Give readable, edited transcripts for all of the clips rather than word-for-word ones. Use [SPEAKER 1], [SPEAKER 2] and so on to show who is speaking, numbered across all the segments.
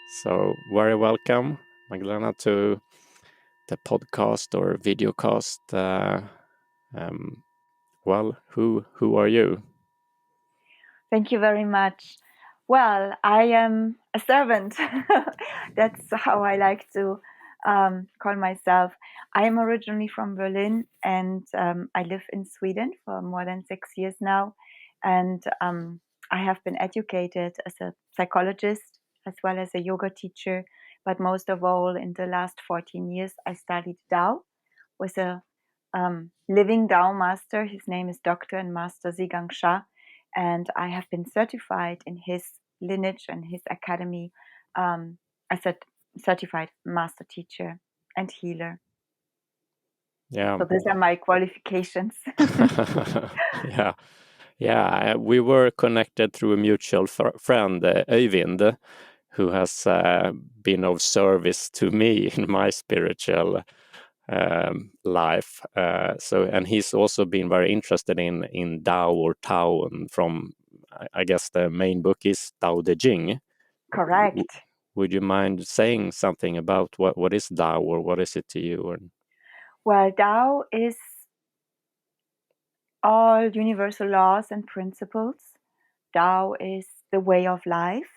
[SPEAKER 1] So very welcome, Magdalena, to the podcast or videocast. Who are you?
[SPEAKER 2] Thank you very much. Well, I am a servant. That's how I like to call myself. I am originally from Berlin and I live in Sweden for more than 6 years now. And I have been educated as a psychologist as well as a yoga teacher. But most of all, in the last 14 years, I studied Tao with a living Tao master. His name is Dr. and Master Zhigang Sha, and I have been certified in his lineage and his academy as a certified master teacher and healer.
[SPEAKER 1] Yeah.
[SPEAKER 2] So these are my qualifications.
[SPEAKER 1] Yeah. We were connected through a mutual friend, Øyvind, who has been of service to me in my spiritual life. And he's also been very interested in Tao or Tao, and from I guess the main book is Tao Te Ching.
[SPEAKER 2] Correct.
[SPEAKER 1] Would you mind saying something about what is Tao, or what is it to you? Or...
[SPEAKER 2] Well, Tao is all universal laws and principles. Tao is the way of life.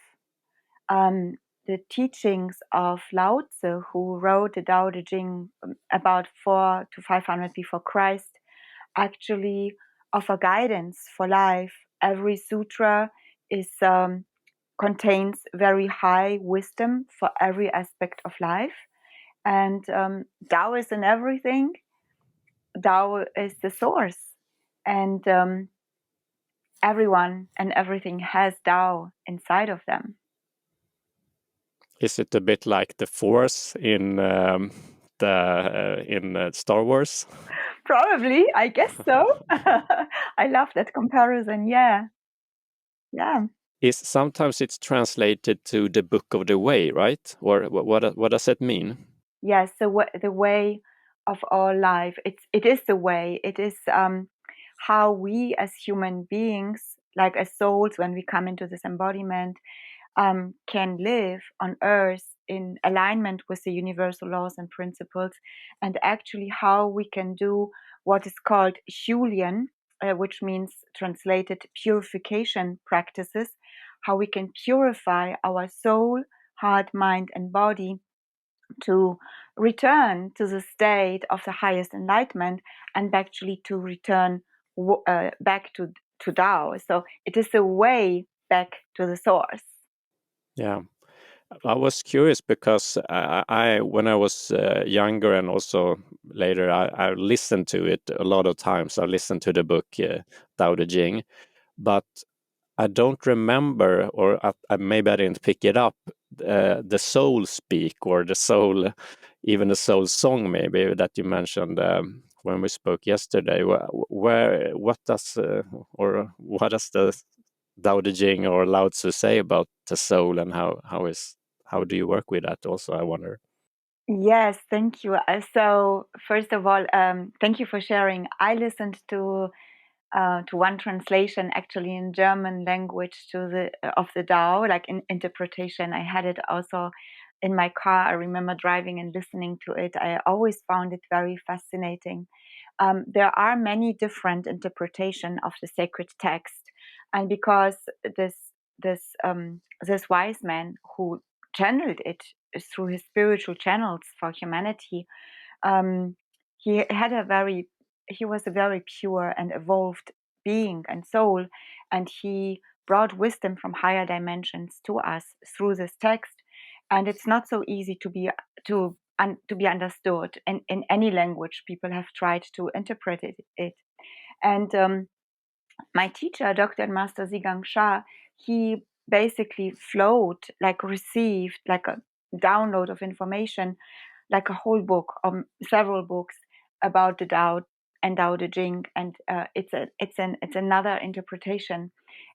[SPEAKER 2] The teachings of Lao Tzu, who wrote the Tao Te Ching about 400 to 500 before Christ, actually offer guidance for life. Every sutra contains very high wisdom for every aspect of life. And Tao is in everything. Tao is the source. And everyone and everything has Tao inside of them.
[SPEAKER 1] Is it a bit like the Force in Star Wars?
[SPEAKER 2] Probably, I guess so. I love that comparison. Yeah.
[SPEAKER 1] Sometimes it's translated to the Book of the Way, right? Or what does it mean?
[SPEAKER 2] Yes, the way of all life. It is the way. It is how we as human beings, like as souls, when we come into this embodiment, can live on earth in alignment with the universal laws and principles, and actually how we can do what is called Julian, which means translated purification practices, how we can purify our soul, heart, mind, and body to return to the state of the highest enlightenment and actually to return back to Tao. So it is a way back to the source.
[SPEAKER 1] Yeah. I was curious because when I was younger and also later, I listened to it a lot of times. I listened to the book Tao Te Ching, but I don't remember, or maybe I didn't pick it up, the soul speak or the soul, even the soul song maybe that you mentioned when we spoke yesterday. What does the Tao Te Ching or Lao Tzu say about the soul, and how do you work with that also, I wonder?
[SPEAKER 2] Yes, thank you. So first of all, thank you for sharing. I listened to one translation actually in German language to the Tao, like in interpretation. I had it also in my car. I remember driving and listening to it. I always found it very fascinating. There are many different interpretation of the sacred text, and because this wise man who channeled it through his spiritual channels for humanity, um, he had he was a very pure and evolved being and soul, and he brought wisdom from higher dimensions to us through this text. And it's not so easy to be understood in any language. People have tried to interpret it. And my teacher, Dr. and Master Zhigang Sha, he basically received like a download of information, like a whole book or several books about the Tao and Tao Te Ching, and it's another interpretation.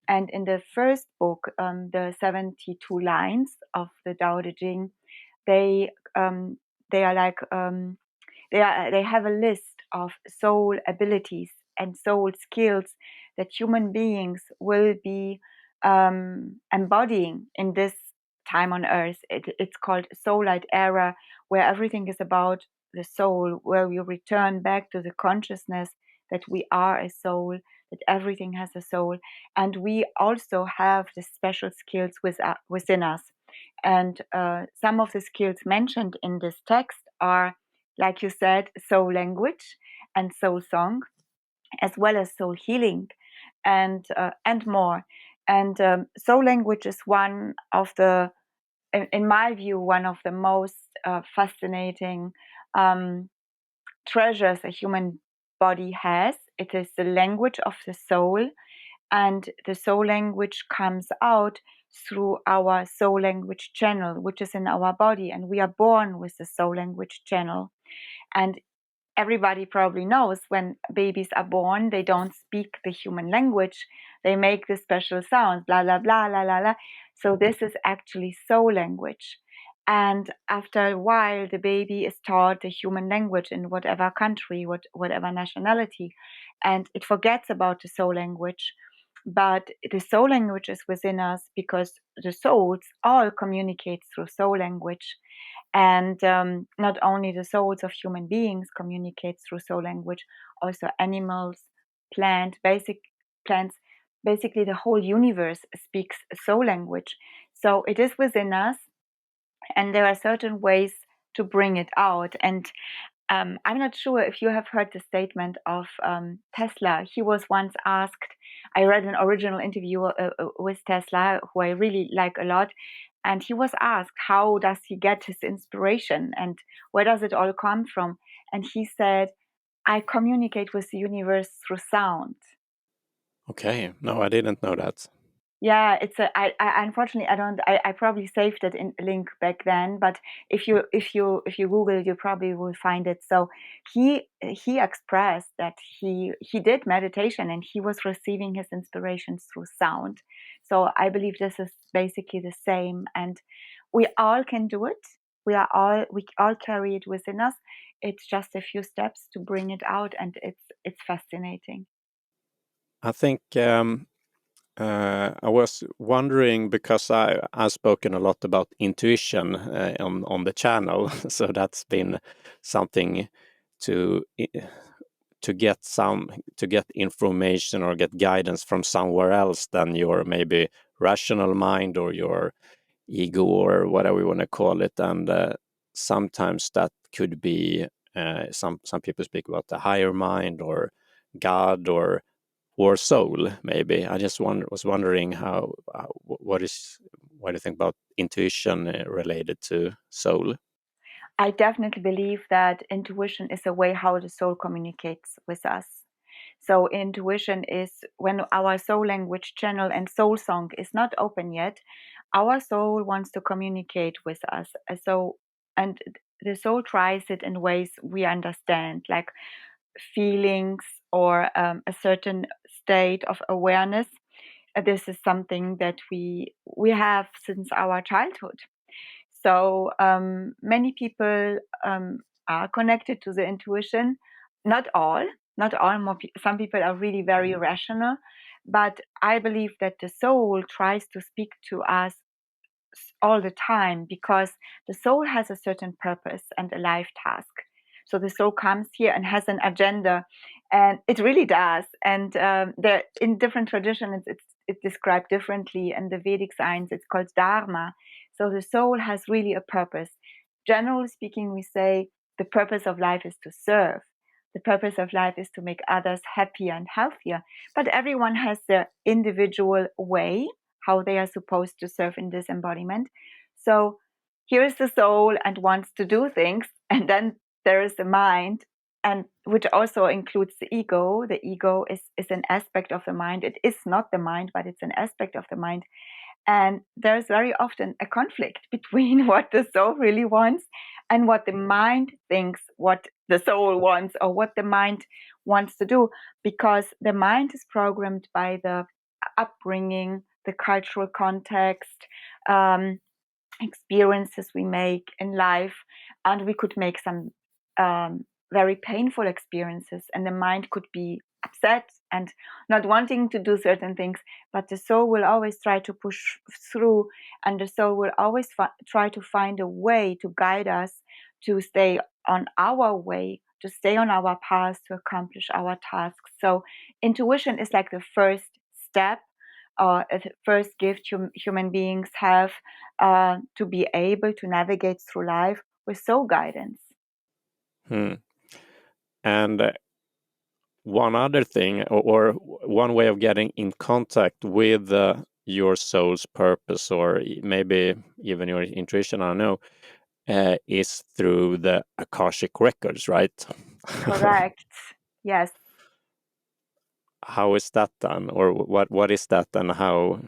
[SPEAKER 2] And in the first book, the 72 lines of the Tao Te Ching, they they are like they have a list of soul abilities and soul skills that human beings will be embodying in this time on Earth. It's called Soulite Era, where everything is about the soul, where we return back to the consciousness that we are a soul, that everything has a soul, and we also have the special skills within us. And some of the skills mentioned in this text are, like you said, soul language and soul song, as well as soul healing, and more. And soul language is one of the, in my view, one of the most fascinating treasures a human body has. It is the language of the soul, and the soul language comes out through our soul language channel, which is in our body, and we are born with the soul language channel. And everybody probably knows when babies are born, they don't speak the human language. They make the special sounds, blah, blah, blah, la, la, la. So this is actually soul language. And after a while, the baby is taught the human language in whatever country, whatever nationality, and it forgets about the soul language. But the soul language is within us because the souls all communicate through soul language. And not only the souls of human beings communicate through soul language, also animals, plants, basically the whole universe speaks soul language. So it is within us, and there are certain ways to bring it out. And I'm not sure if you have heard the statement of Tesla. He was once asked, I read an original interview with Tesla, who I really like a lot, and he was asked, how does he get his inspiration and where does it all come from? And he said, I communicate with the universe through sound.
[SPEAKER 1] Okay, no, I didn't know that.
[SPEAKER 2] Yeah, it's a. I unfortunately I don't. I probably saved it in link back then, but if you Google, you probably will find it. So he expressed that he did meditation and he was receiving his inspirations through sound. So I believe this is basically the same, and we all can do it. We all carry it within us. It's just a few steps to bring it out, and it's fascinating.
[SPEAKER 1] I think I was wondering because I've spoken a lot about intuition on the channel, so that's been something to to get information or get guidance from somewhere else than your maybe rational mind or your ego or whatever you want to call it. And sometimes that could be some people speak about the higher mind or God or soul. Maybe I just was wondering what do you think about intuition related to soul?
[SPEAKER 2] I definitely believe that intuition is a way how the soul communicates with us. So intuition is when our soul language channel and soul song is not open yet, our soul wants to communicate with us. And the soul tries it in ways we understand, like feelings or a certain state of awareness. This is something that we have since our childhood. So many people are connected to the intuition. Not all, not all. Some people are really very rational, but I believe that the soul tries to speak to us all the time because the soul has a certain purpose and a life task. So the soul comes here and has an agenda, and it really does. And there, in different traditions, it's described differently. In the Vedic science, it's called dharma. So the soul has really a purpose. Generally speaking, we say the purpose of life is to serve. The purpose of life is to make others happier and healthier. But everyone has their individual way how they are supposed to serve in this embodiment. So here is the soul and wants to do things, and then there is the mind, and which also includes the ego. The ego is an aspect of the mind. It is not the mind, but it's an aspect of the mind. And there's very often a conflict between what the soul really wants and what the mind thinks what the soul wants or what the mind wants to do, because the mind is programmed by the upbringing, the cultural context, um, experiences we make in life, and we could make some very painful experiences, and the mind could be upset and not wanting to do certain things, but the soul will always try to push through, and the soul will always try to find a way to guide us to stay on our way, to stay on our path, to accomplish our tasks. So intuition is like the first step, the first gift human beings have to be able to navigate through life with soul guidance.
[SPEAKER 1] And one other thing, or one way of getting in contact with your soul's purpose, or maybe even your intuition, I don't know, is through the Akashic records, right?
[SPEAKER 2] Correct. Yes.
[SPEAKER 1] How is that done, or what is that, and how?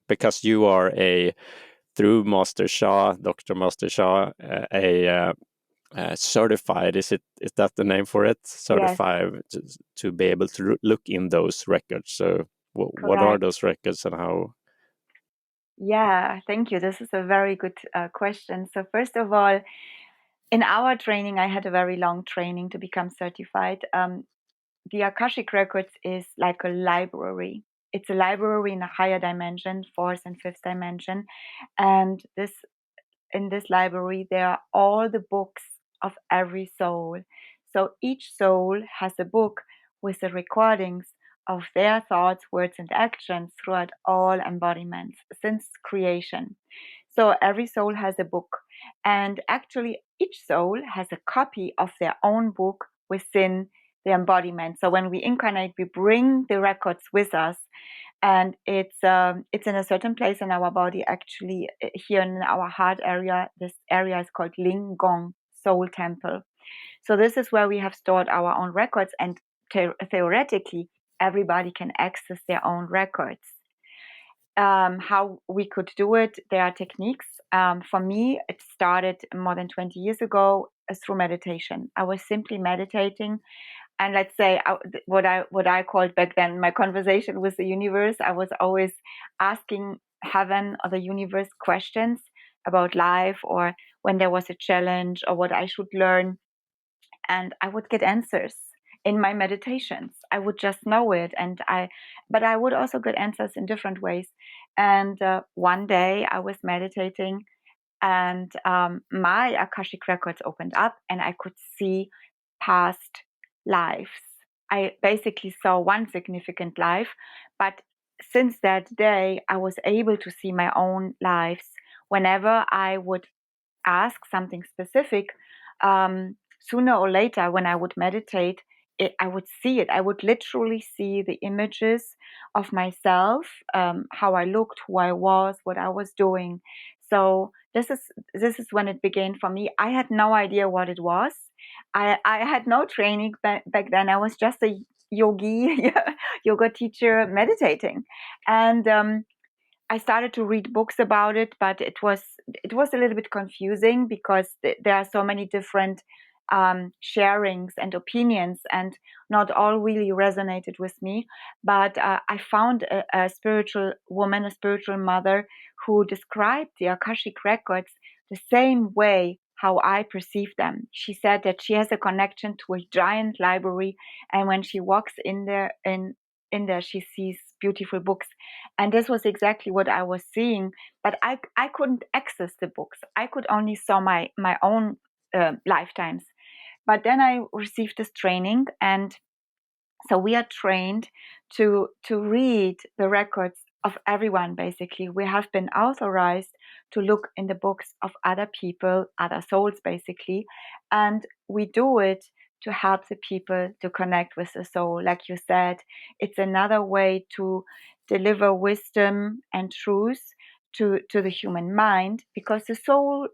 [SPEAKER 1] Because you are through Master Shah, Dr. Master Shah, certified. Is that the name for it?
[SPEAKER 2] Yes.
[SPEAKER 1] Certified to be able to look in those records. So, what are
[SPEAKER 2] Correct.
[SPEAKER 1] those records, and how?
[SPEAKER 2] Yeah, thank you. This is a very good question. So first of all, in our training, I had a very long training to become certified. The Akashic Records is like a library. It's a library in a higher dimension, fourth and fifth dimension. And in this library, there are all the books of every soul. So each soul has a book with the recordings of their thoughts, words, and actions throughout all embodiments since creation. So every soul has a book. And actually, each soul has a copy of their own book within the embodiment. So when we incarnate, we bring the records with us, and it's in a certain place in our body. Actually, here in our heart area, this area is called Lingong, Soul Temple. So this is where we have stored our own records, and theoretically, everybody can access their own records. How we could do it, there are techniques. For me, it started more than 20 years ago through meditation. I was simply meditating, and let's say what I called back then my conversation with the universe. I was always asking heaven or the universe questions about life, or when there was a challenge, or what I should learn, and I would get answers in my meditations. I would just know it, but I would also get answers in different ways. And one day I was meditating, and my Akashic records opened up, and I could see past lives. I basically saw one significant life, but since that day, I was able to see my own lives. Whenever I would ask something specific, sooner or later, when I would meditate, I would see it. I would literally see the images of myself, how I looked, who I was, what I was doing. So this is when it began for me. I had no idea what it was. I had no training back then. I was just a yogi, yoga teacher meditating, and I started to read books about it, but it was a little bit confusing because there are so many different sharings and opinions, and not all really resonated with me. But I found a spiritual woman, a spiritual mother, who described the Akashic records the same way how I perceive them. She said that she has a connection to a giant library, and when she walks in there, she sees beautiful books. And this was exactly what I was seeing, but I couldn't access the books. I could only saw my own lifetimes. But then I received this training, and so we are trained to read the records of everyone. Basically, we have been authorized to look in the books of other people, other souls, basically, and we do it to help the people to connect with the soul. Like you said, it's another way to deliver wisdom and truth to the human mind, because the soul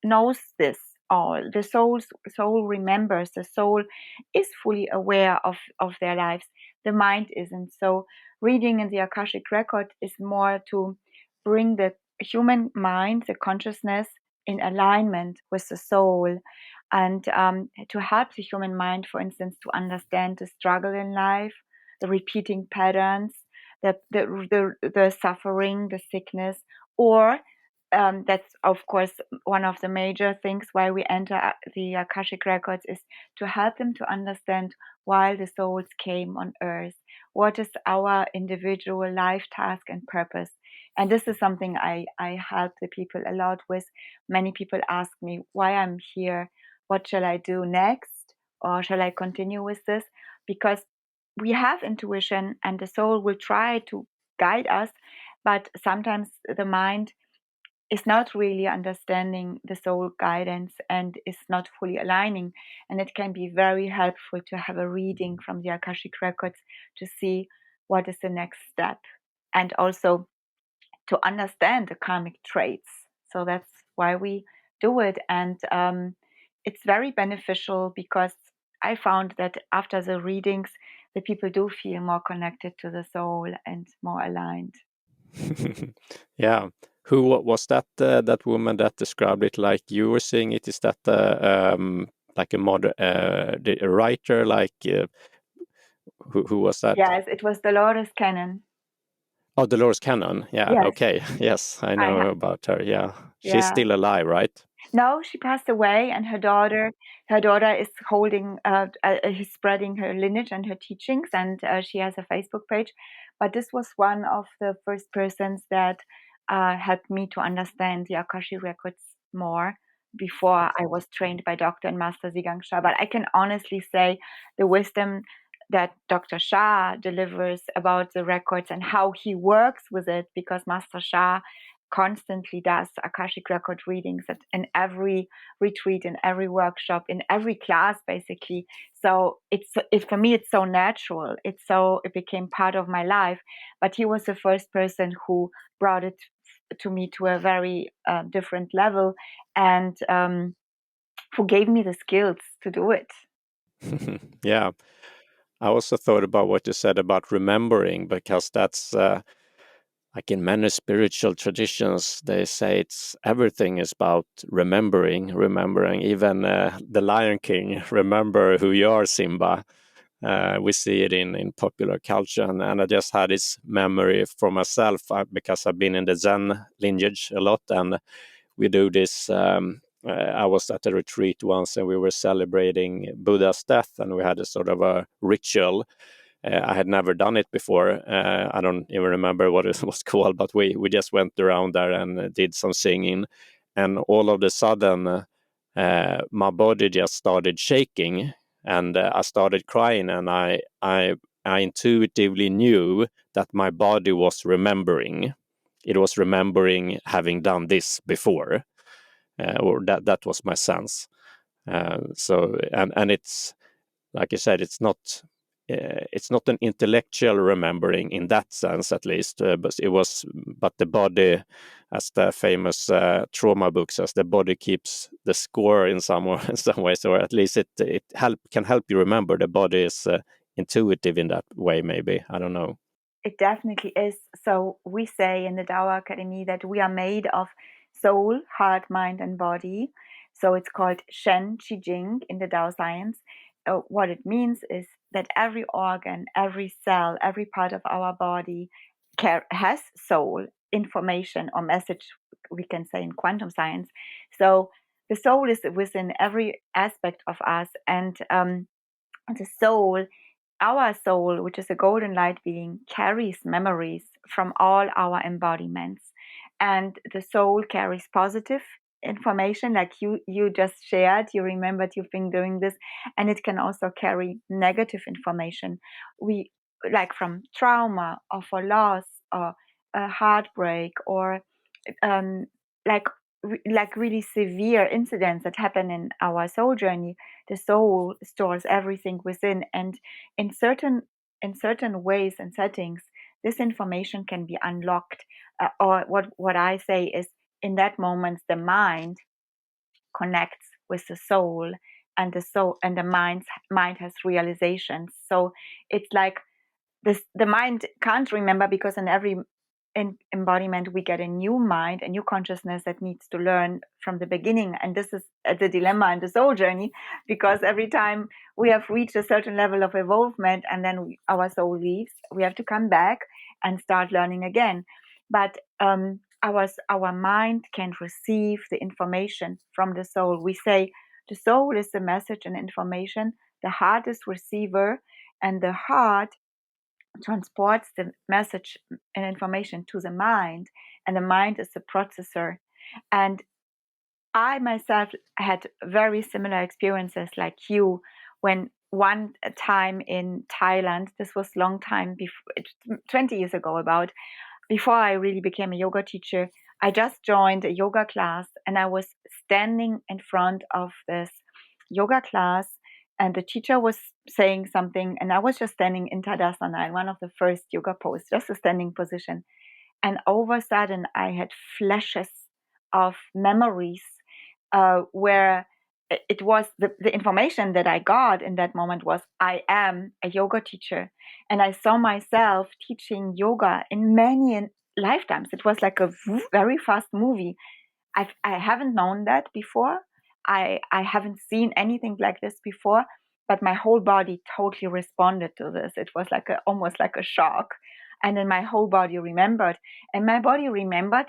[SPEAKER 2] knows this all. The soul remembers. The soul is fully aware of their lives. The mind isn't. So reading in the Akashic record is more to bring the human mind, the consciousness, in alignment with the soul, and to help the human mind, for instance, to understand the struggle in life, the repeating patterns, the suffering, the sickness, or that's of course one of the major things why we enter the Akashic records, is to help them to understand why the souls came on earth, what is our individual life task and purpose. And this is something I help the people a lot with. Many people ask me why I'm here, what shall I do next, or shall I continue with this? Because we have intuition and the soul will try to guide us, but sometimes the mind is not really understanding the soul guidance and is not fully aligning. And it can be very helpful to have a reading from the Akashic records to see what is the next step, and also to understand the karmic traits. So that's why we do it. And it's very beneficial because I found that after the readings, the people do feel more connected to the soul and more aligned.
[SPEAKER 1] Yeah. Who was that? That woman that described it like you were seeing it? Is that like a modern a writer? Like who was that?
[SPEAKER 2] Yes, it was Dolores Cannon.
[SPEAKER 1] Oh, Dolores Cannon. Yeah.
[SPEAKER 2] Yes,
[SPEAKER 1] Okay. Yes, I
[SPEAKER 2] I
[SPEAKER 1] know about her. Yeah, she's
[SPEAKER 2] yeah.
[SPEAKER 1] still alive, right?
[SPEAKER 2] No, she passed away, and her daughter is holding, is spreading her lineage and her teachings, and she has a Facebook page. But this was one of the first persons that helped me to understand the Akashic records more before I was trained by Dr. and Master Zhigang Shah. But I can honestly say the wisdom that Dr. Shah delivers about the records and how he works with it, because Master Shah constantly does Akashic record readings in every retreat, in every workshop, in every class, basically. So for me, it's so natural. It became part of my life. But he was the first person who brought it to me to a very different level, and who gave me the skills to do it.
[SPEAKER 1] Yeah. I also thought about what you said about remembering, because that's like in many spiritual traditions, they say it's everything is about remembering. Even the Lion King, remember who you are, Simba. We see it in popular culture, and I just had this memory for myself because I've been in the Zen lineage a lot, and we do this. I was at a retreat once, and we were celebrating Buddha's death, and we had a sort of a ritual. I had never done it before. I don't even remember what it was called, but we just went around there and did some singing, and all of a sudden, my body just started shaking, and I started crying, and I intuitively knew that my body was remembering. It was remembering having done this before, or that was my sense. So and it's like you said, it's not an intellectual remembering in that sense, at least, but the body, as the famous trauma book says, the body keeps the score in in some ways, or at least it can help you remember. The body is intuitive in that way, maybe. I don't know.
[SPEAKER 2] It definitely is. So we say in the Tao Academy that we are made of soul, heart, mind, and body. So it's called Shen Qi Jing in the Tao science. What it means is that every organ, every cell, every part of our body has soul, information, or message, we can say in quantum science. So the soul is within every aspect of us, and the soul, our soul, which is a golden light being, carries memories from all our embodiments. And the soul carries positive information, like you just shared. You remembered you've been doing this, and it can also carry negative information. We, like, from trauma or for loss or a heartbreak, or um, like like really severe incidents that happen in our soul journey. The soul stores everything within, and in certain ways and settings, this information can be unlocked. Or what I say is, in that moment, the mind connects with the soul, and the mind has realizations. So it's like this: the mind can't remember, because in every embodiment we get a new mind, a new consciousness that needs to learn from the beginning. And this is the dilemma in the soul journey, because every time we have reached a certain level of evolvement, and then our soul leaves, we have to come back and start learning again. But our mind can receive the information from the soul. We say the soul is the message and information, the heart is receiver, and the heart transports the message and information to the mind, and the mind is the processor. And I myself had very similar experiences like you when one time in Thailand, this was long time before, 20 years ago about, before I really became a yoga teacher, I just joined a yoga class and I was standing in front of this yoga class and the teacher was saying something and I was just standing in Tadasana in one of the first yoga poses, just a standing position. And all of a sudden I had flashes of memories where it was the information that I got in that moment was I am a yoga teacher and I saw myself teaching yoga in many lifetimes. It was like a very fast movie. I haven't known that before. I haven't seen anything like this before, but my whole body totally responded to this. It was like almost like a shock. And then my whole body remembered. And my body remembered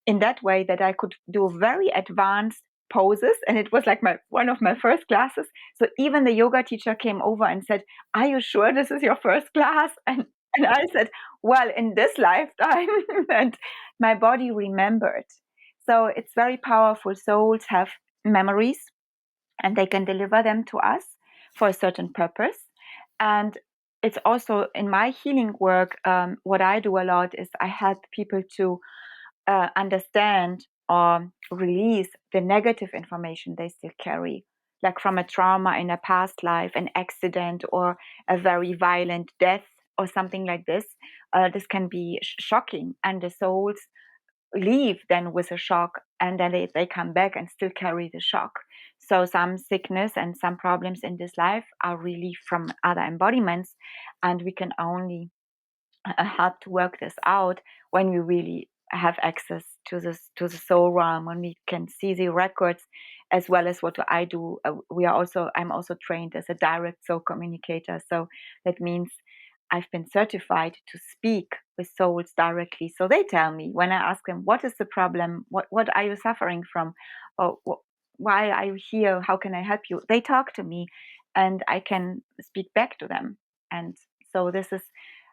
[SPEAKER 2] in that way that I could do very advanced poses. And it was like one of my first classes. So even the yoga teacher came over and said, "Are you sure this is your first class?" And I said, "Well, in this lifetime." And my body remembered. So it's very powerful. Souls have memories and they can deliver them to us for a certain purpose. And it's also in my healing work, what I do a lot is I help people to understand or release the negative information they still carry, like from a trauma in a past life, an accident, or a very violent death, or something like this. This can be shocking, and the souls leave then with a shock and then they come back and still carry the shock. So some sickness and some problems in this life are really from other embodiments, and we can only help to work this out when we really have access to the soul realm, when we can see the records, as well as what I do. I'm also trained as a direct soul communicator, so that means I've been certified to speak with souls directly. So they tell me when I ask them, what is the problem? What are you suffering from? Or why are you here? How can I help you? They talk to me and I can speak back to them. And so this is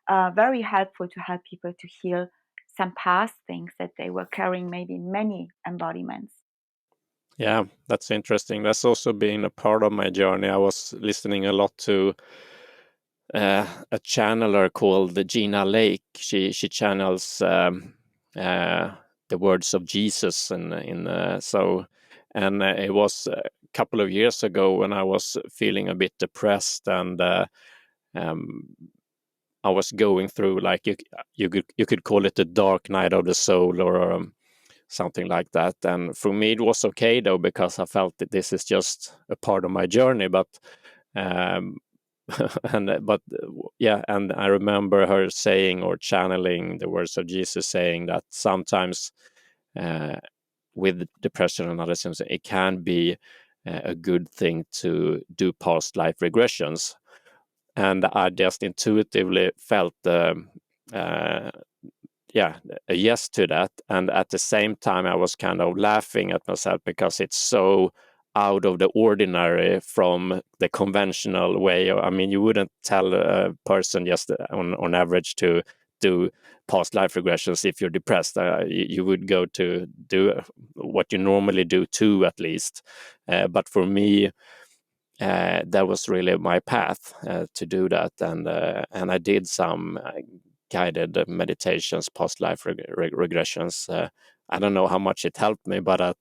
[SPEAKER 2] very helpful to help people to heal some past things that they were carrying maybe in many embodiments.
[SPEAKER 1] Yeah, that's interesting. That's also been a part of my journey. I was listening a lot to a channeler called Gina Lake. She channels the words of Jesus, and it was a couple of years ago when I was feeling a bit depressed, and um, I was going through, like, you could call it the dark night of the soul, or something like that. And for me, it was okay though, because I felt that this is just a part of my journey. But um, yeah, and I remember her saying, or channeling the words of Jesus, saying that sometimes uh, with depression and other symptoms, it can be a good thing to do past life regressions. And I just intuitively felt uh, yeah, a yes to that. And at the same time, I was kind of laughing at myself because it's so out of the ordinary from the conventional way. I mean, you wouldn't tell a person just on average to do past life regressions if you're depressed. You would go to do what you normally do too, at least. But for me, that was really my path to do that, and I did some guided meditations, past life regressions. I don't know how much it helped me, but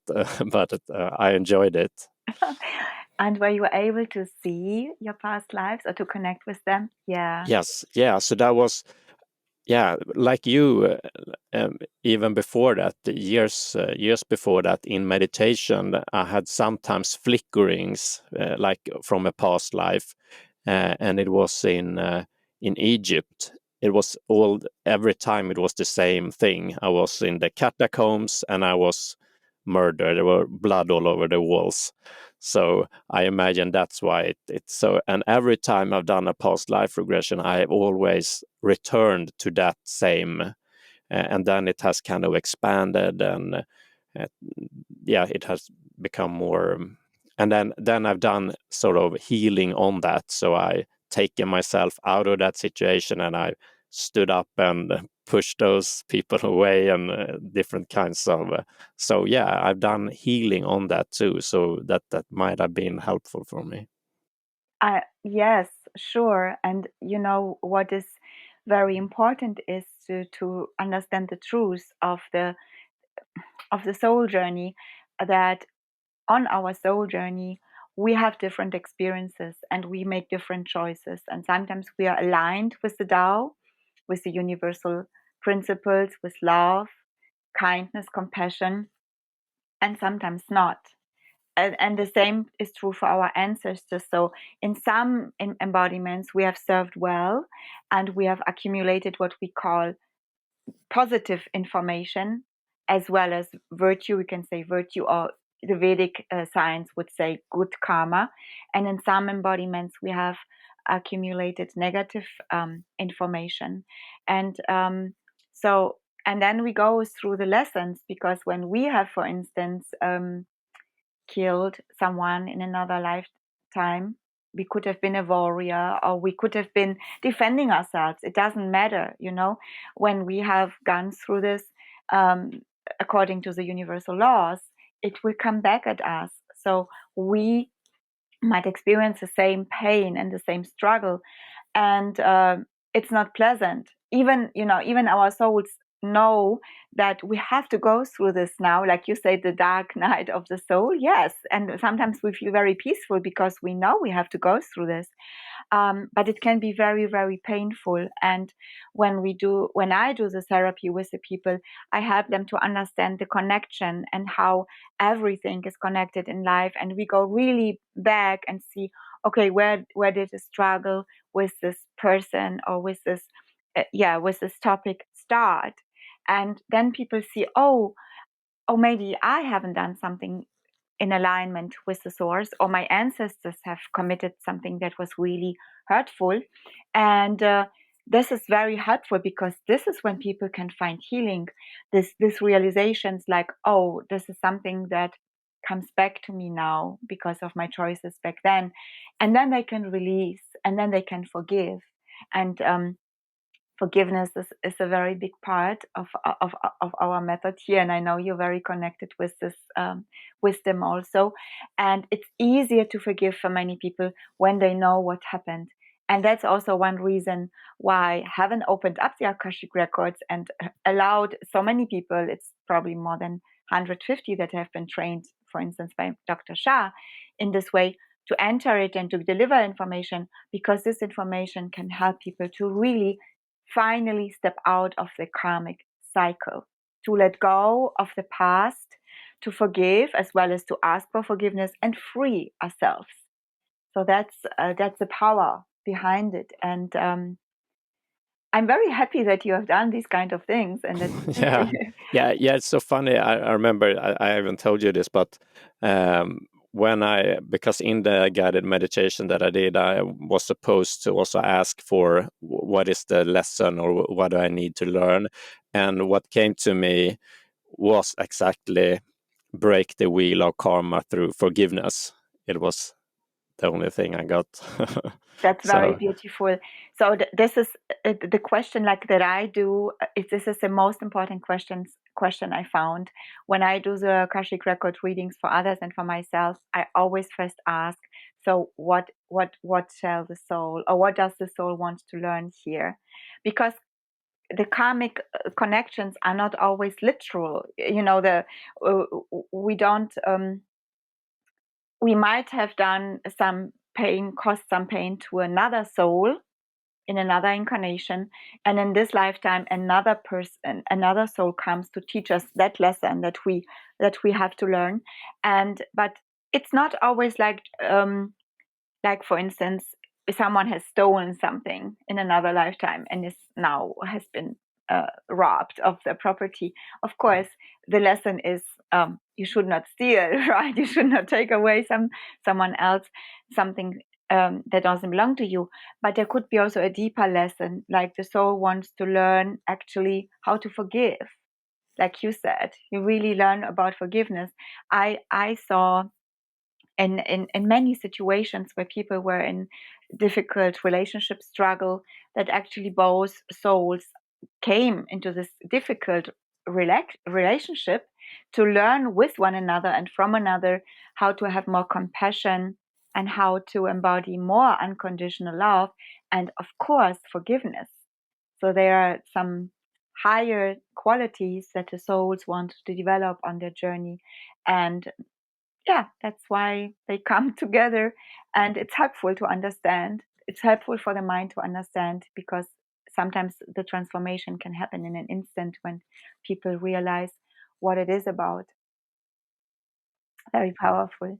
[SPEAKER 1] I enjoyed it.
[SPEAKER 2] And were you able to see your past lives or to connect with them? Yeah.
[SPEAKER 1] Yes, yeah. So that was, yeah, like you, even before that, years before that, in meditation, I had sometimes flickerings, like from a past life, and it was in Egypt. It was every time it was the same thing. I was in the catacombs and I was murdered. There were blood all over the walls. So I imagine that's why it's so. And every time I've done a past life regression, I've always returned to that same and then it has kind of expanded, and it has become more. And then I've done sort of healing on that. So I taken myself out of that situation, and I stood up and pushed those people away, and different kinds of. So yeah, I've done healing on that too. So that might have been helpful for me.
[SPEAKER 2] Yes, sure. And what is very important is to understand the truth of the soul journey, that on our soul journey we have different experiences and we make different choices, and sometimes we are aligned with the Tao, with the universal principles, with love, kindness, compassion, and sometimes not. And the same is true for our ancestors. So in some embodiments we have served well, and we have accumulated what we call positive information, as well as virtue. We can say virtue, or the Vedic science would say good karma. And in some embodiments we have accumulated negative information. And so and then we go through the lessons, because when we have, for instance, killed someone in another lifetime, we could have been a warrior, or we could have been defending ourselves. It doesn't matter, when we have gone through this, um, according to the universal laws, it will come back at us. So we might experience the same pain and the same struggle, and it's not pleasant. Even our souls know that we have to go through this now, like you say, the dark night of the soul. Yes, and sometimes we feel very peaceful because we know we have to go through this, but it can be very, very painful. And when I do the therapy with the people, I help them to understand the connection and how everything is connected in life, and we go really back and see, okay, where did the struggle with this person, or with this with this topic start. And then people see, oh, maybe I haven't done something in alignment with the source, or my ancestors have committed something that was really hurtful. And this is very helpful, because this is when people can find healing. This realizations like, oh, this is something that comes back to me now because of my choices back then. And then they can release, and then they can forgive. And forgiveness is a very big part of our method here. And I know you're very connected with this wisdom also. And it's easier to forgive for many people when they know what happened. And that's also one reason why Heaven opened up the Akashic records and allowed so many people, it's probably more than 150 that have been trained, for instance, by Dr. Shah, in this way, to enter it and to deliver information, because this information can help people to really finally step out of the karmic cycle, to let go of the past, to forgive, as well as to ask for forgiveness and free ourselves. So that's the power behind it. And I'm very happy that you have done these kind of things, and that
[SPEAKER 1] yeah. It's so funny. I remember I haven't told you this, but because in the guided meditation that I did, I was supposed to also ask for what is the lesson, or what do I need to learn, and what came to me was exactly break the wheel of karma through forgiveness. It was the only thing I got.
[SPEAKER 2] That's very
[SPEAKER 1] So
[SPEAKER 2] beautiful. So this is the question, like that I do. This is the most important question I found when I do the Akashic record readings for others and for myself. I always first ask, so what shall the soul, or what does the soul want to learn here? Because the karmic connections are not always literal. We don't. We might have done some pain, caused some pain to another soul in another incarnation, and in this lifetime another person, another soul comes to teach us that lesson that we have to learn. And but it's not always like, for instance, if someone has stolen something in another lifetime and is now has been robbed of their property. Of course, the lesson is, you should not steal, right? You should not take away someone else something that doesn't belong to you. But there could be also a deeper lesson, like the soul wants to learn actually how to forgive. Like you said, you really learn about forgiveness. I saw in many situations where people were in difficult relationship struggle, that actually both souls came into this difficult relationship to learn with one another and from another how to have more compassion and how to embody more unconditional love and, of course, forgiveness. So there are some higher qualities that the souls want to develop on their journey. And yeah, that's why they come together, and it's helpful to understand. It's helpful for the mind to understand, because sometimes the transformation can happen in an instant when people realize what it is about. Very powerful.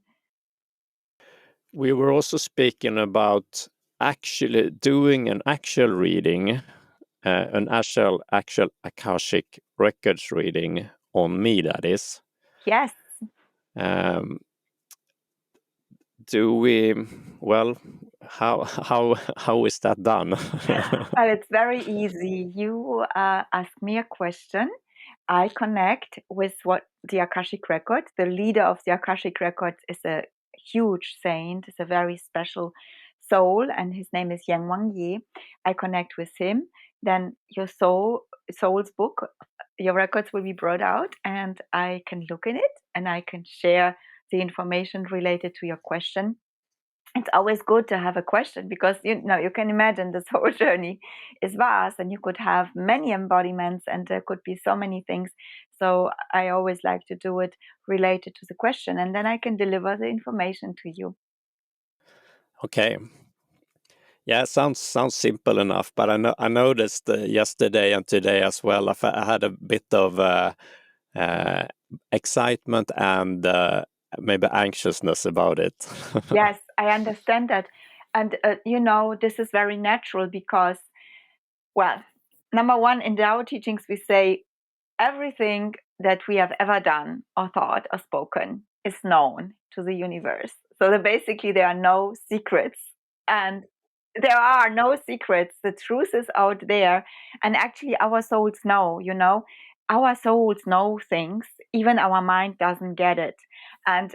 [SPEAKER 1] We were also speaking about actually doing an actual reading, an actual Akashic records reading on me, that is.
[SPEAKER 2] Yes.
[SPEAKER 1] Um, do we, well, how is that done?
[SPEAKER 2] Well, it's very easy. You ask me a question. I connect with what the Akashic record. The leader of the Akashic record is a huge saint. It's a very special soul, and his name is Yang Wang Yi. I connect with him. Then your soul's book, your records will be brought out, and I can look in it, and I can share the information related to your question. It's always good to have a question, because you can imagine this whole journey is vast, and you could have many embodiments, and there could be so many things. So I always like to do it related to the question, and then I can deliver the information to you.
[SPEAKER 1] Okay. Yeah, sounds simple enough, but I noticed yesterday and today as well. I had a bit of uh, excitement and maybe anxiousness about it.
[SPEAKER 2] Yes, I understand that. And this is very natural, because, well, number one, in our teachings we say everything that we have ever done or thought or spoken is known to the universe. So that basically there are no secrets. And there are no secrets. The truth is out there. And actually, our souls know. Our souls know things. Even our mind doesn't get it. And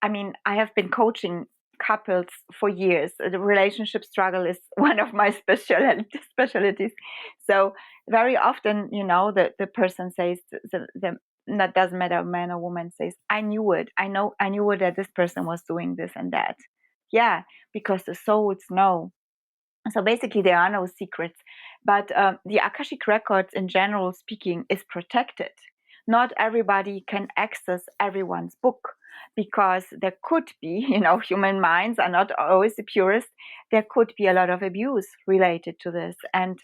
[SPEAKER 2] I mean, I have been coaching couples for years. The relationship struggle is one of my specialties. So very often, the person says, that doesn't matter, man or woman, says, I knew it. I knew that this person was doing this and that. Yeah, because the souls know. So basically, there are no secrets. But the Akashic records, in general speaking, is protected. Not everybody can access everyone's book, because there could be, human minds are not always the purest. There could be a lot of abuse related to this. And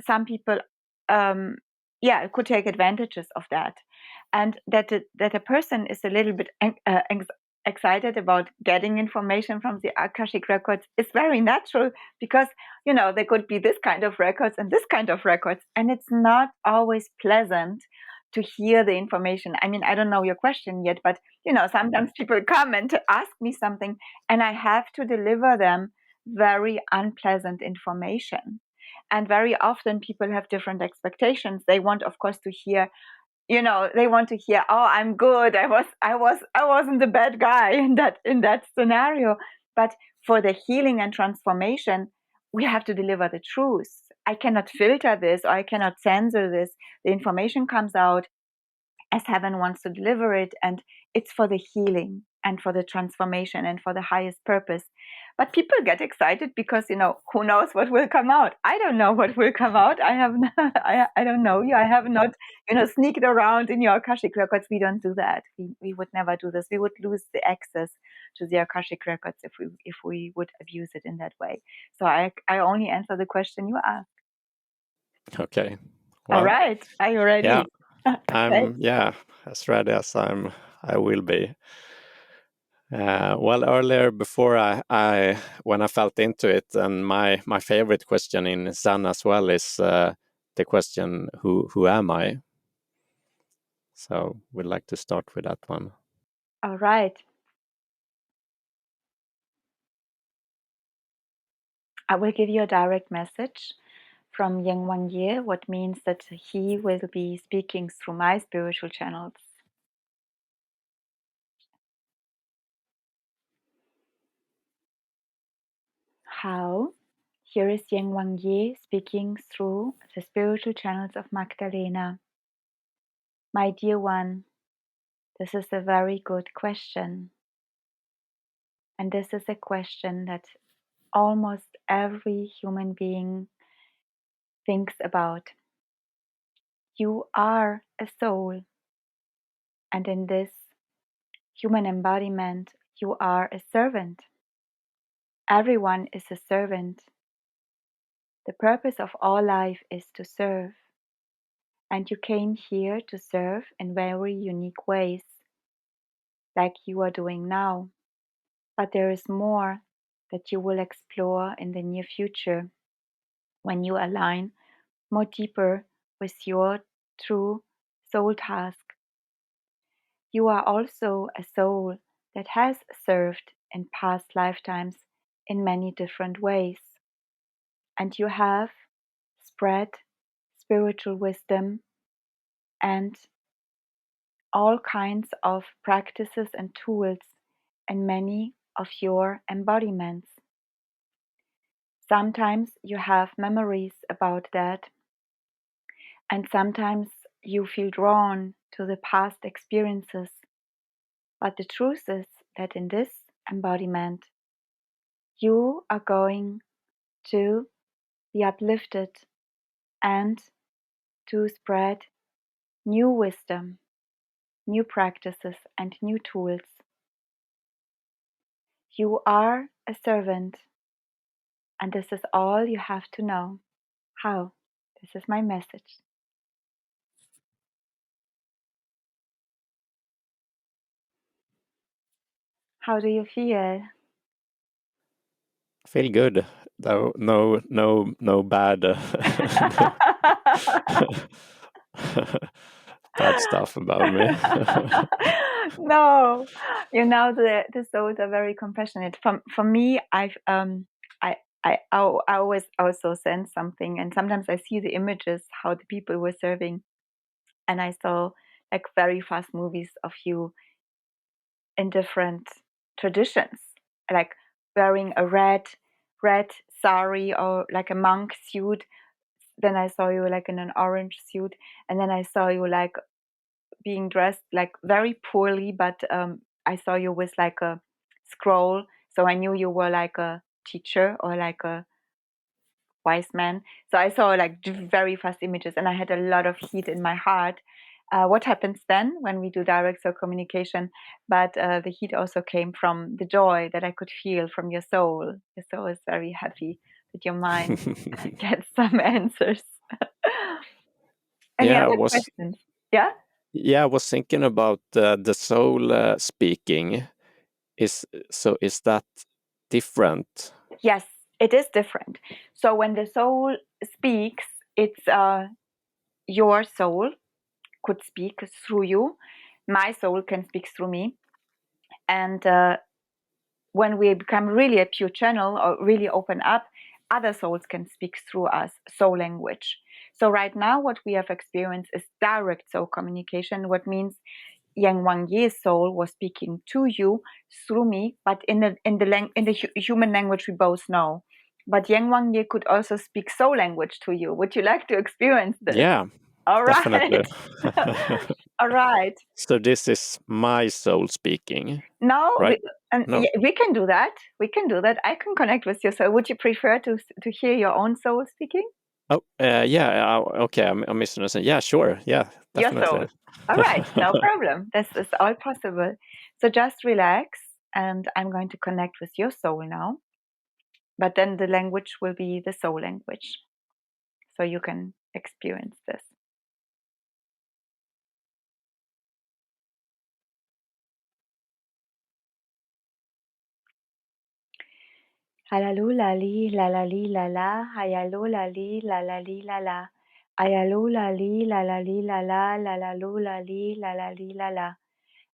[SPEAKER 2] some people, could take advantages of that. And that a person is a little bit excited about getting information from the Akashic records is very natural, because there could be this kind of records and this kind of records, and it's not always pleasant to hear the information. I mean, I don't know your question yet, but sometimes people come and to ask me something, and I have to deliver them very unpleasant information. And very often people have different expectations. They want, of course, to hear, they want to hear, oh, I'm good, I wasn't the bad guy in that scenario. But for the healing and transformation, we have to deliver the truth. I cannot filter this, or I cannot censor this. The information comes out as heaven wants to deliver it, and it's for the healing and for the transformation and for the highest purpose. But people get excited because, who knows what will come out. I don't know what will come out. I have I don't know you. I have not sneaked around in your Akashic records. We don't do that. We would never do this. We would lose the access to the Akashic records if we would abuse it in that way. So I only answer the question you asked.
[SPEAKER 1] Okay.
[SPEAKER 2] All
[SPEAKER 1] Well,
[SPEAKER 2] right, are you
[SPEAKER 1] yeah,
[SPEAKER 2] ready? Okay.
[SPEAKER 1] I'm as ready as I will be. Well, earlier before I when I felt into it, and my favorite question in Zen as well is the question, who am I? So we'd like to start with that one.
[SPEAKER 2] All right. I will give you a direct message from Yang Wang-Ye, what means that he will be speaking through my spiritual channels. How? Here is Yang Wang-Ye speaking through the spiritual channels of Magdalena. My dear one, this is a very good question. And this is a question that almost every human being thinks about. You are a soul, and in this human embodiment, you are a servant. Everyone is a servant. The purpose of all life is to serve, and you came here to serve in very unique ways, like you are doing now. But there is more that you will explore in the near future when you align more deeper with your true soul task. You are also a soul that has served in past lifetimes in many different ways, and you have spread spiritual wisdom and all kinds of practices and tools in many of your embodiments. Sometimes you have memories about that, and sometimes you feel drawn to the past experiences. But the truth is that in this embodiment, you are going to be uplifted and to spread new wisdom, new practices, and new tools. You are a servant, and this is all you have to know. How? This is my message. How do you feel?
[SPEAKER 1] I feel good. No bad, bad stuff about me.
[SPEAKER 2] No, the souls are very compassionate. For me, I I always also sense something, and sometimes I see the images how the people were serving, and I saw like very fast movies of you in different traditions, like wearing a red sari or like a monk suit. Then I saw you like in an orange suit, and then I saw you like being dressed like very poorly, but I saw you with like a scroll, so I knew you were like a teacher or like a wise man. So I saw like very fast images, and I had a lot of heat in my heart. What happens then when we do direct soul communication? But the heat also came from the joy that I could feel from your soul. Your soul is very happy that your mind gets some answers. Any
[SPEAKER 1] Yeah,
[SPEAKER 2] other questions? Yeah.
[SPEAKER 1] I was thinking about the soul speaking. Is that different?
[SPEAKER 2] Yes, it is different. So when the soul speaks, it's your soul could speak through you. My soul can speak through me. And when we become really a pure channel or really open up, other souls can speak through us, soul language. So right now, what we have experienced is direct soul communication, what means Yang Wang Ye's soul was speaking to you through me, but in the human language we both know. But Yang Wang Ye could also speak soul language to you. Would you like to experience this?
[SPEAKER 1] Yeah,
[SPEAKER 2] All
[SPEAKER 1] definitely.
[SPEAKER 2] right. All right.
[SPEAKER 1] So this is my soul speaking,
[SPEAKER 2] Now
[SPEAKER 1] right? No.
[SPEAKER 2] we can do that. We can do that. I can connect with your soul. Would you prefer to hear your own soul speaking?
[SPEAKER 1] Oh, yeah. Okay, I'm misunderstanding. Yeah, sure. Yeah,
[SPEAKER 2] Your
[SPEAKER 1] definitely.
[SPEAKER 2] soul. All right, no problem. This is all possible. So just relax, and I'm going to connect with your soul now. But then the language will be the soul language. So you can experience this. Halalula li la la li la la, hayalula li la la li la la, ayalula li la la li la la, la la lula li la la li la la,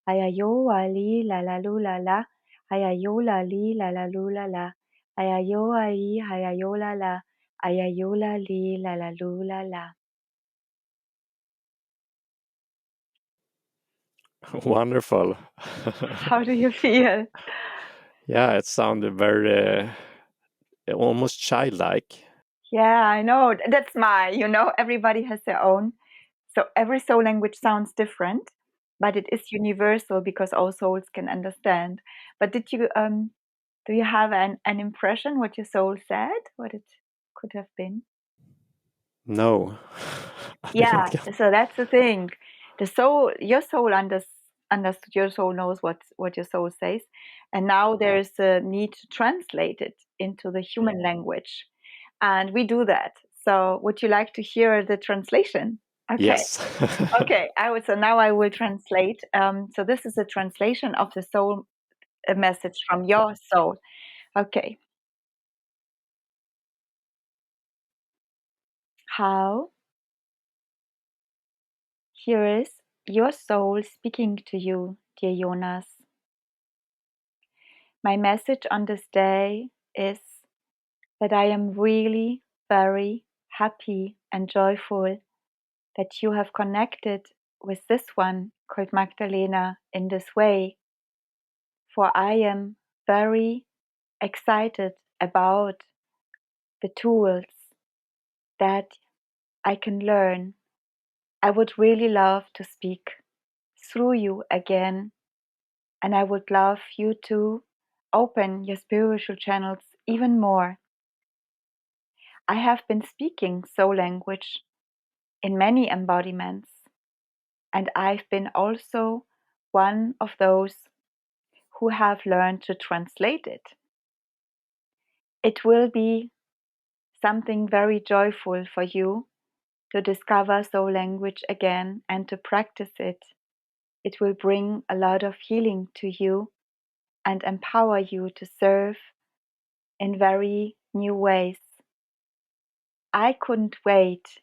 [SPEAKER 2] ayayoa li la la lula la, ayayola li la la lula la, Ayayo ai, ayayo la la, ayayo la li, la la lu la la.
[SPEAKER 1] Wonderful.
[SPEAKER 2] How do you feel?
[SPEAKER 1] Yeah, it sounded very almost childlike.
[SPEAKER 2] Yeah, I know. That's everybody has their own. So every soul language sounds different, but it is universal because all souls can understand. But do you have an impression what your soul said? What it could have been?
[SPEAKER 1] No, I didn't
[SPEAKER 2] Yeah,
[SPEAKER 1] get.
[SPEAKER 2] so that's the thing. Your soul understood, your soul knows what your soul says. And now there's a need to translate it into the human language. And we do that. So would you like to hear the translation? Okay.
[SPEAKER 1] Yes.
[SPEAKER 2] Okay. So now I will translate. So this is a translation of the soul a message from your soul. Okay. How? Here is your soul speaking to you, dear Jonas. My message on this day is that I am really very happy and joyful that you have connected with this one called Magdalena in this way, for I am very excited about the tools that I can learn. I would really love to speak through you again, and I would love you to open your spiritual channels even more. I have been speaking soul language in many embodiments, and I've been also one of those who have learned to translate it. It will be something very joyful for you to discover soul language again and to practice it. It will bring a lot of healing to you and empower you to serve in very new ways. I couldn't wait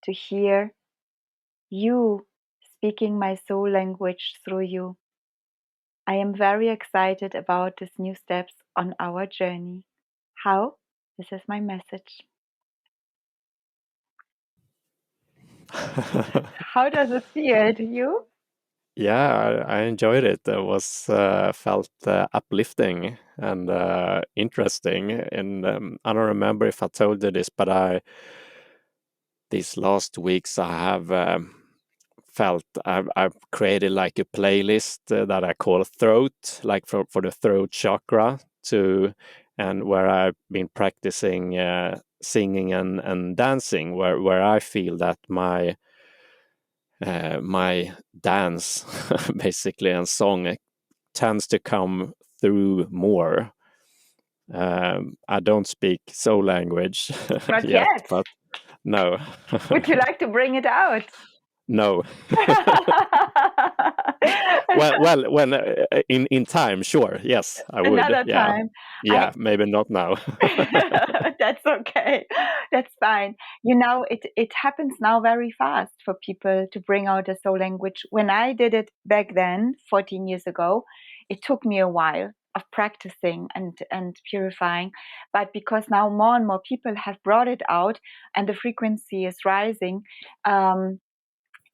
[SPEAKER 2] to hear you speaking my soul language through you. I am very excited about these new steps on our journey. How? This is my message. How does it feel to you?
[SPEAKER 1] Yeah, I enjoyed it. It was felt uplifting and interesting. And I don't remember if I told you this, but these last weeks I have felt I've created like a playlist that I call Throat, like for the throat chakra, and where I've been practicing singing and dancing, where I feel that my dance basically and song tends to come through more. I don't speak soul language
[SPEAKER 2] Not
[SPEAKER 1] yet,
[SPEAKER 2] yet.
[SPEAKER 1] but no,
[SPEAKER 2] Would you like to bring it out?
[SPEAKER 1] no. Well, when in time, sure, yes, I would.
[SPEAKER 2] Another
[SPEAKER 1] Yeah,
[SPEAKER 2] time. I
[SPEAKER 1] yeah, maybe not now.
[SPEAKER 2] That's okay. That's fine. It happens now very fast for people to bring out a soul language. When I did it back then, 14 years ago, it took me a while of practicing and purifying. But because now more and more people have brought it out and the frequency is rising,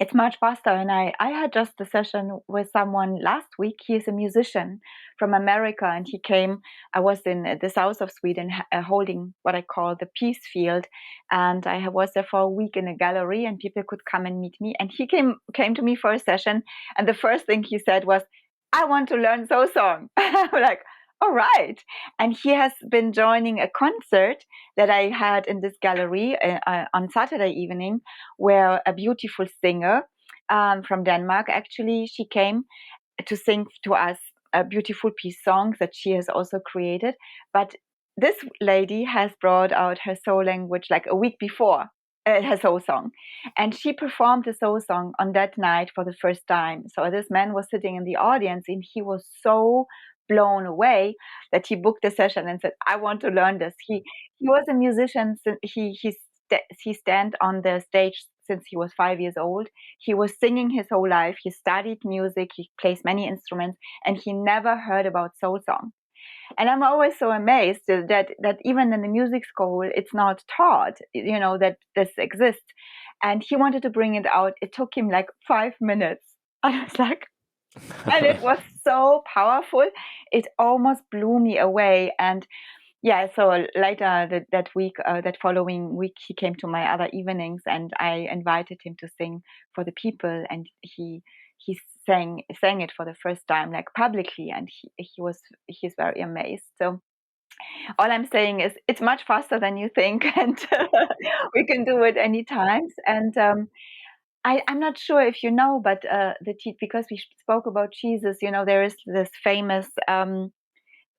[SPEAKER 2] it's much faster. And I had just a session with someone last week. He is a musician from America, and he came. I was in the south of Sweden holding what I call the peace field, and I was there for a week in a gallery, and people could come and meet me. And he came to me for a session, and the first thing he said was, "I want to learn so song." I'm like, all right. And he has been joining a concert that I had in this gallery on Saturday evening, where a beautiful singer from Denmark, actually, she came to sing to us a beautiful peace song that she has also created. But this lady has brought out her soul language like a week before her soul song. And she performed the soul song on that night for the first time. So this man was sitting in the audience and he was so blown away that he booked a session and said, I want to learn this. He was a musician. He stand on the stage since he was 5 years old. He was singing his whole life. He studied music. He plays many instruments, and he never heard about soul song. And I'm always so amazed that even in the music school, it's not taught, that this exists. And he wanted to bring it out. It took him like 5 minutes. I was like, and it was so powerful. It almost blew me away. And yeah, so later that following week, he came to my other evenings, and I invited him to sing for the people, and he sang it for the first time, like publicly, and he's very amazed. So all I'm saying is it's much faster than you think, and we can do it any times. And I'm not sure if you know, but because we spoke about Jesus, there is this famous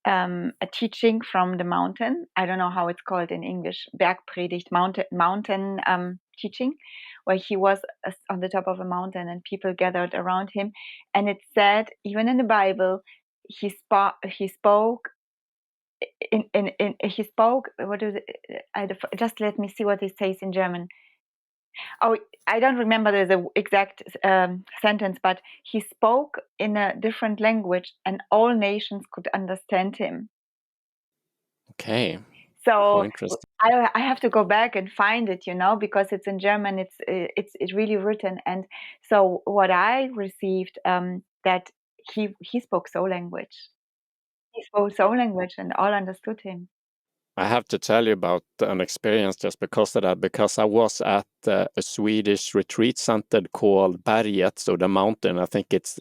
[SPEAKER 2] a teaching from the mountain. I don't know how it's called in English. Bergpredigt, mountain teaching, where he was on the top of a mountain and people gathered around him. And it said, even in the Bible, he spoke. He spoke. What is it? Just let me see what it says in German. Oh, I don't remember the exact sentence, but he spoke in a different language, and all nations could understand him.
[SPEAKER 1] Okay. Oh,
[SPEAKER 2] So
[SPEAKER 1] interesting.
[SPEAKER 2] I have to go back and find it, because it's in German. It's really written. And so what I received, that he spoke soul language. He spoke soul language, and all understood him.
[SPEAKER 1] I have to tell you about an experience just because of that, because I was at a Swedish retreat center called Berget, so the mountain. I think it's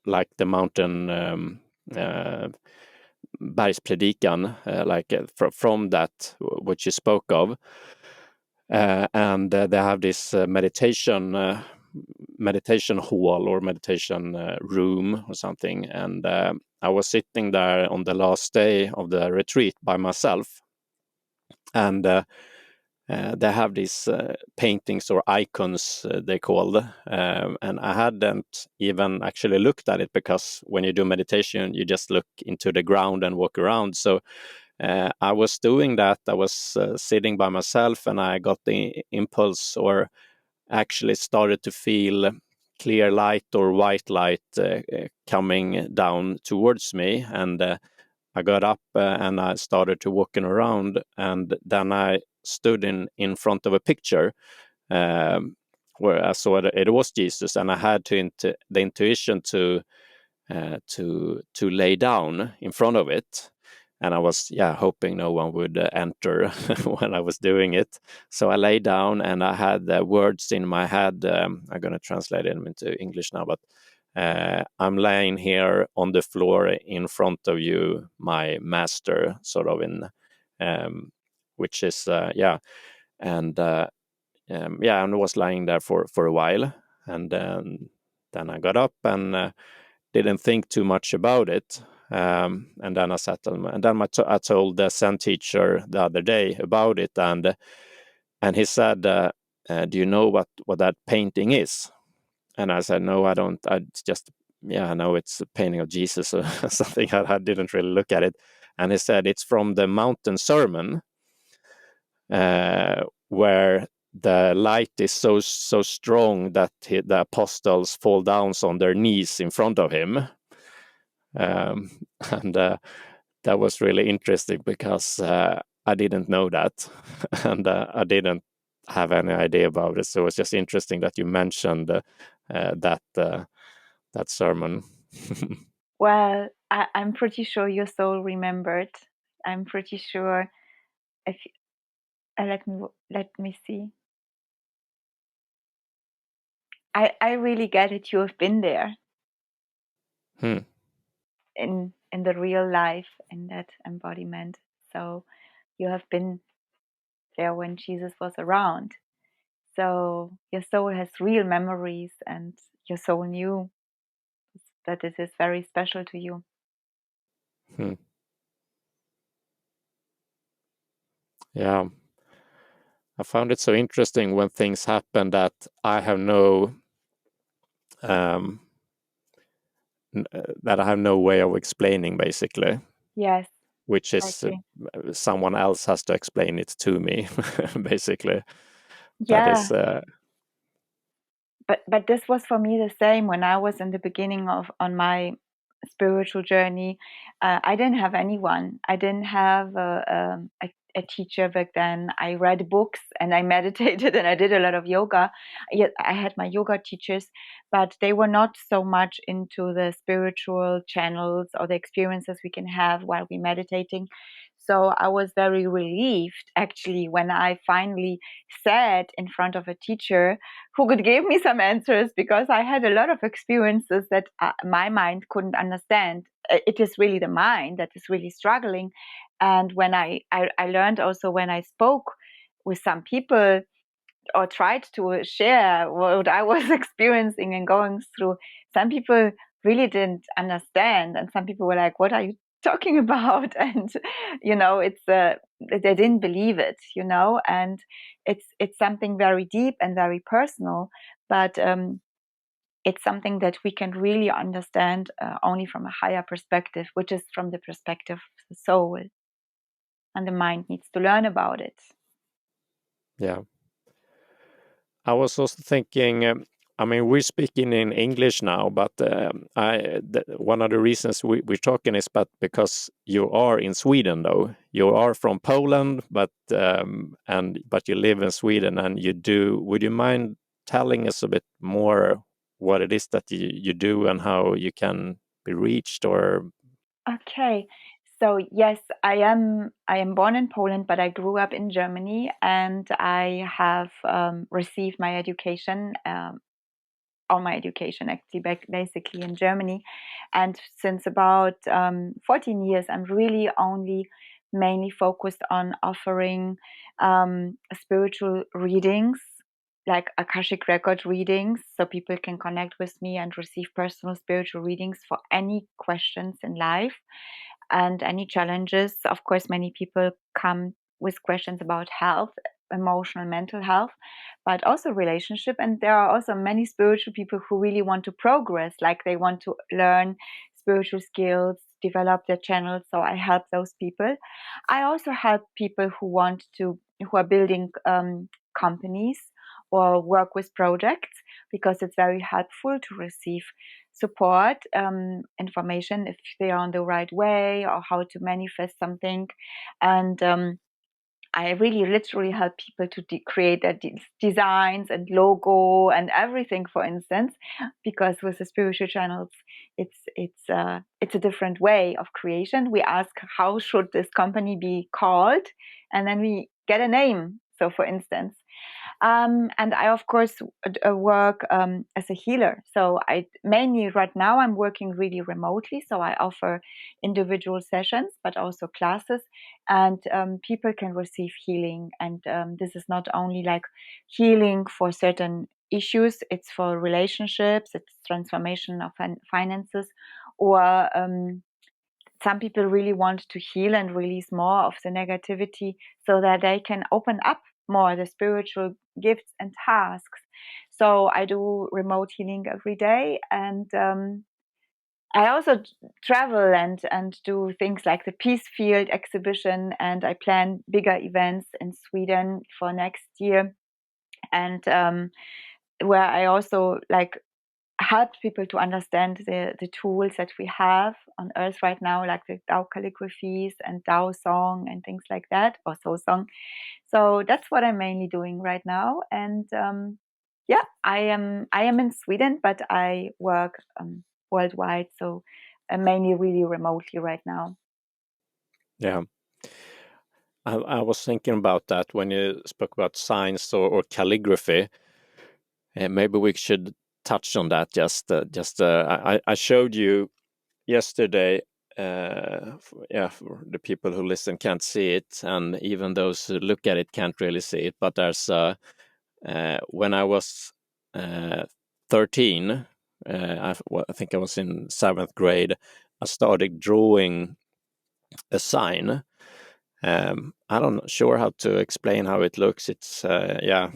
[SPEAKER 1] like the mountain Bergspredikan, from that which you spoke of, and they have this meditation hall or meditation room or something, and I was sitting there on the last day of the retreat by myself, and they have these paintings or icons, they called, and I hadn't even actually looked at it, because when you do meditation, you just look into the ground and walk around. So I was doing that. I was sitting by myself, and I got the impulse, or actually started to feel clear light or white light coming down towards me, and I got up and I started to walking around, and then I stood in front of a picture, where I saw that it was Jesus, and I had the intuition to lay down in front of it, and I was hoping no one would enter when I was doing it. So I lay down, and I had the words in my head. I'm going to translate them into English now, but I'm laying here on the floor in front of you, my master, sort of which is and and I was lying there for a while, and then I got up and didn't think too much about it. And then I sat on, and then I told the Zen teacher the other day about it, and he said, "Do you know what that painting is?" And I said, "No, I don't. I just I know it's a painting of Jesus or something." I didn't really look at it, and he said it's from the Mountain Sermon, where the light is so strong that the apostles fall down on their knees in front of him. um, and that was really interesting, because I didn't know that, and I didn't have any idea about it. So it was just interesting that you mentioned that sermon.
[SPEAKER 2] Well, I'm pretty sure your soul remembered. I'm pretty sure. If let me see. I really get it. You have been there
[SPEAKER 1] Hmm.
[SPEAKER 2] in the real life, in that embodiment. So you have been there when Jesus was around. So your soul has real memories, and your soul knew that this is very special to you.
[SPEAKER 1] Hmm. Yeah, I found it so interesting when things happen that I have um, that I have no way of explaining, basically,
[SPEAKER 2] Yes,
[SPEAKER 1] which is
[SPEAKER 2] exactly.
[SPEAKER 1] someone else has to explain it to me, basically. That
[SPEAKER 2] Yeah,
[SPEAKER 1] is,
[SPEAKER 2] but this was for me the same when I was in the beginning of on my spiritual journey, I didn't have anyone. I didn't have a teacher back then. I read books and I meditated and I did a lot of yoga. Yet I had my yoga teachers, but they were not so much into the spiritual channels or the experiences we can have while we're meditating. So I was very relieved actually when I finally sat in front of a teacher who could give me some answers, because I had a lot of experiences that my mind couldn't understand. It is really the mind that is really struggling. And when I learned also, when I spoke with some people or tried to share what I was experiencing and going through, some people really didn't understand, and some people were like, "What are you talking about?" And it's they didn't believe it, and it's something very deep and very personal, but it's something that we can really understand only from a higher perspective, which is from the perspective of the soul, and the mind needs to learn about it.
[SPEAKER 1] Yeah. I was also thinking, I mean, we're speaking in English now, but one of the reasons we're talking is because you are in Sweden, though. You are from Poland, but you live in Sweden, and you do. Would you mind telling us a bit more what it is that you do and how you can be reached? Or
[SPEAKER 2] Okay. So yes, I am born in Poland, but I grew up in Germany, and I have received my education, all my education actually basically in Germany. And since about 14 years, I'm really only mainly focused on offering spiritual readings, like Akashic record readings, so people can connect with me and receive personal spiritual readings for any questions in life and any challenges. Of course, many people come with questions about health, emotional, mental health, but also relationship. And there are also many spiritual people who really want to progress, like they want to learn spiritual skills, develop their channels. So I help those people. I also help people who are building companies or work with projects, because it's very helpful to receive support, information if they are on the right way or how to manifest something. And I really literally help people to create their designs and logo and everything, for instance, because with the spiritual channels, it's a different way of creation. We ask, how should this company be called, and then we get a name. So, for instance, and I, of course, work as a healer. So I mainly right now I'm working really remotely. So I offer individual sessions, but also classes, and people can receive healing. And this is not only like healing for certain issues; it's for relationships, it's transformation of finances, or some people really want to heal and release more of the negativity so that they can open up more the spiritual gifts and tasks. So I do remote healing every day, and I also travel and do things like the Peace Field exhibition, and I plan bigger events in Sweden for next year, and where I also like help people to understand the tools that we have on earth right now, like the Tao calligraphies and Tao song and things like that, or so song. So that's what I'm mainly doing right now. And yeah, I am in Sweden, but I work worldwide, so mainly really remotely right now.
[SPEAKER 1] yeah, I was thinking about that when you spoke about science or calligraphy. Maybe we should touch on that. I showed you yesterday. For the people who listen can't see it, and even those who look at it can't really see it. But there's when I was 13, I think I was in seventh grade. I started drawing a sign. I'm not sure how to explain how it looks. It's I'm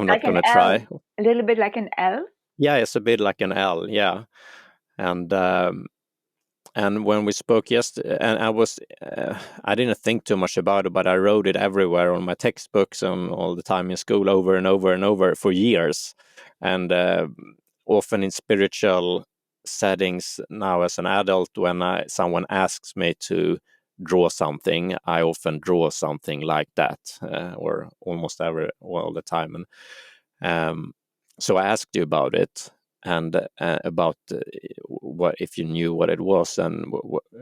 [SPEAKER 1] not
[SPEAKER 2] Like an
[SPEAKER 1] gonna
[SPEAKER 2] L,
[SPEAKER 1] try.
[SPEAKER 2] a little bit like an L.
[SPEAKER 1] Yeah, it's a bit like an L. Yeah, and when we spoke yesterday, and I didn't think too much about it, but I wrote it everywhere on my textbooks and all the time in school, over and over and over for years, and often in spiritual settings now as an adult, when someone asks me to draw something, I often draw something like that, or almost all the time. And so I asked you about it, and about what, if you knew what it was, and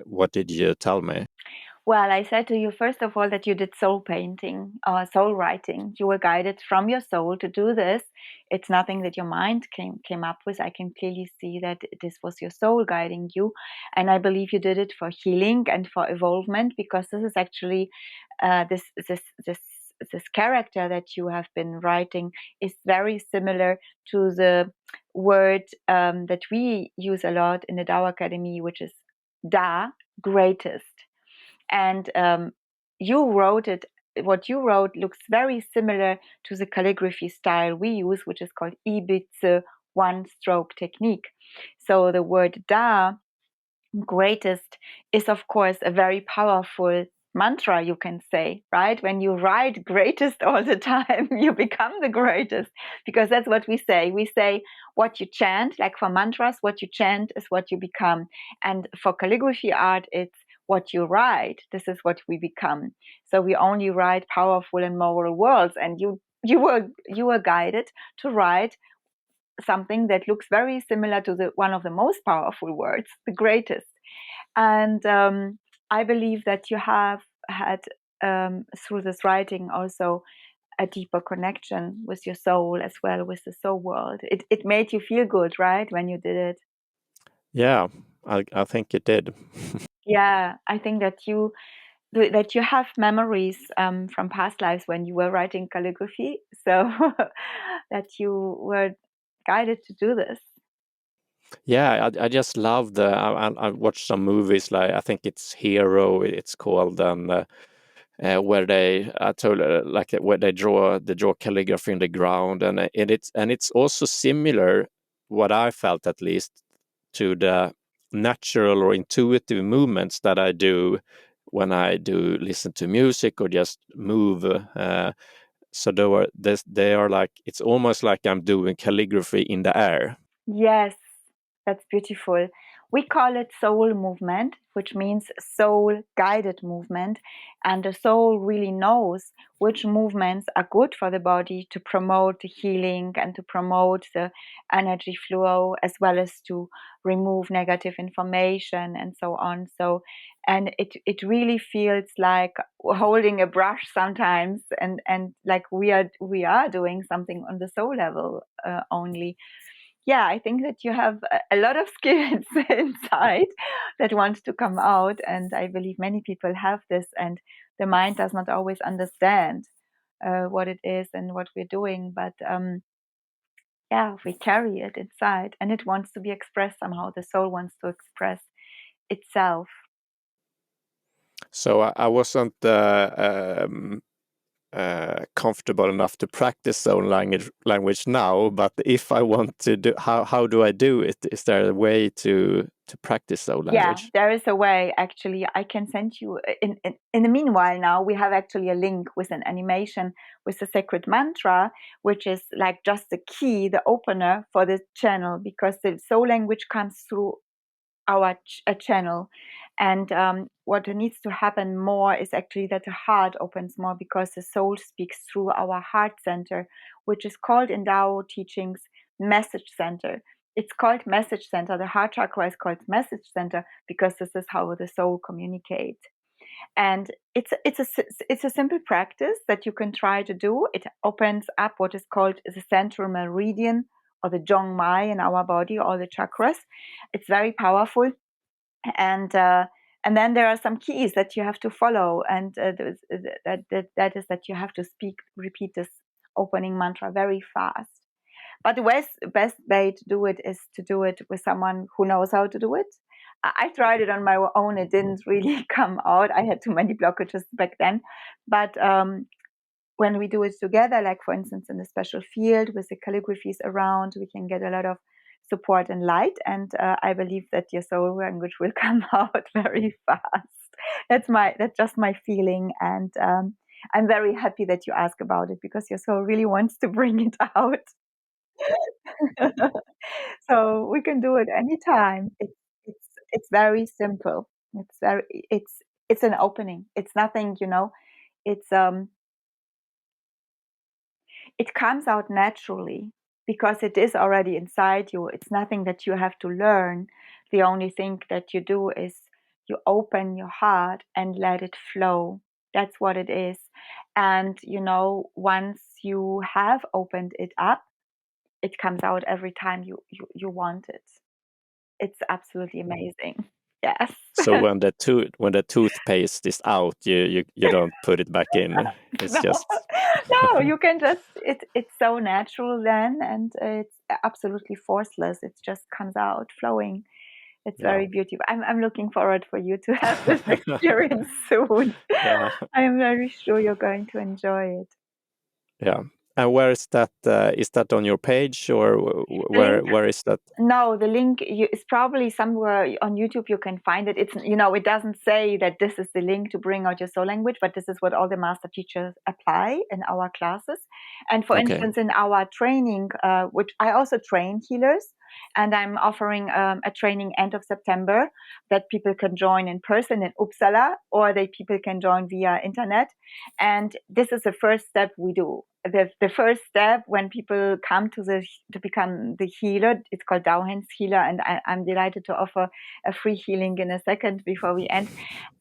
[SPEAKER 1] what did you tell me?
[SPEAKER 2] Well, I said to you, first of all, that you did soul painting, soul writing. You were guided from your soul to do this. It's nothing that your mind came up with. I can clearly see that this was your soul guiding you. And I believe you did it for healing and for evolvement, because this is actually this character that you have been writing is very similar to the word that we use a lot in the Tao Academy, which is Da, greatest. And you wrote it. What you wrote looks very similar to the calligraphy style we use, which is called Ibiza one-stroke technique. So the word Da, greatest, is of course a very powerful mantra, you can say, right? When you write greatest all the time, you become the greatest, because that's what we say. We say what you chant, like for mantras, what you chant is what you become. And for calligraphy art, it's what you write. This is what we become. So we only write powerful and moral words. And you were guided to write something that looks very similar to the one of the most powerful words, the greatest. And I believe that you have had, through this writing, also a deeper connection with your soul as well, with the soul world. It made you feel good, right, when you did it?
[SPEAKER 1] Yeah, I think it did.
[SPEAKER 2] Yeah, I think that you have memories from past lives when you were writing calligraphy, so that you were guided to do this.
[SPEAKER 1] Yeah, I just love I watched some movies, like I think it's Hero, it's called, and where they I told like where they draw calligraphy in the ground, and it's also similar, what I felt at least, to the natural or intuitive movements that I do when I do listen to music or just move. So they are like, it's almost like I'm doing calligraphy in the air.
[SPEAKER 2] Yes, that's beautiful. We call it soul movement, which means soul guided movement. And the soul really knows which movements are good for the body to promote the healing and to promote the energy flow, as well as to remove negative information and so on. So, and it really feels like holding a brush sometimes, and like we are doing something on the soul level only. Yeah, I think that you have a lot of skills inside that want to come out. And I believe many people have this, and the mind does not always understand what it is and what we're doing. But yeah, we carry it inside and it wants to be expressed somehow. The soul wants to express itself.
[SPEAKER 1] So I wasn't comfortable enough to practice zone language now, but if I want to do, how do I do it? Is there a way to practice zone
[SPEAKER 2] Yeah,
[SPEAKER 1] language?
[SPEAKER 2] there is a way. Actually, I can send you in the meanwhile. Now we have actually a link with an animation with the sacred mantra, which is like just the key, the opener for the channel, because the soul language comes through our channel. And what needs to happen more is actually that the heart opens more, because the soul speaks through our heart center, which is called in Tao teachings message center. It's called message center. The heart chakra is called message center because this is how the soul communicates. And it's a simple practice that you can try to do. It opens up what is called the central meridian, or the Zhong Mai in our body, all the chakras. It's very powerful. And then there are some keys that you have to follow, and that is that you have to repeat this opening mantra very fast. But the best way to do it is to do it with someone who knows how to do it. I tried it on my own. It didn't really come out. I had too many blockages back then. But when we do it together, like for instance in a special field with the calligraphies around, we can get a lot of support and light. And I believe that your soul language will come out very fast. That's just my feeling. And I'm very happy that you ask about it, because your soul really wants to bring it out. So we can do it anytime. It's very simple. It's an opening. It's nothing, it's it comes out naturally because it is already inside you. It's nothing that you have to learn. The only thing that you do is you open your heart and let it flow. That's what it is. And once you have opened it up, it comes out every time you want it. It's absolutely amazing. Yes.
[SPEAKER 1] So when the toothpaste is out, you don't put it back in. It's
[SPEAKER 2] No,
[SPEAKER 1] just
[SPEAKER 2] no, you can just it's so natural then, and it's absolutely forceless. It just comes out flowing. It's
[SPEAKER 1] yeah.
[SPEAKER 2] very beautiful. I'm looking forward for you to have this experience soon.
[SPEAKER 1] Yeah.
[SPEAKER 2] I am very sure you're going to enjoy it.
[SPEAKER 1] Yeah. And where is that? Is that on your page or
[SPEAKER 2] The link
[SPEAKER 1] where is that?
[SPEAKER 2] No, the link is probably somewhere on YouTube. You can find it. It doesn't say that this is the link to bring out your soul language, but this is what all the master teachers apply in our classes. And for
[SPEAKER 1] Okay.
[SPEAKER 2] instance, in our training, which I also train healers, and I'm offering a training end of September that people can join in person in Uppsala, or people can join via internet. And this is the first step we do. The first step when people come to become the healer, it's called Dauhens healer, and I'm delighted to offer a free healing in a second before we end.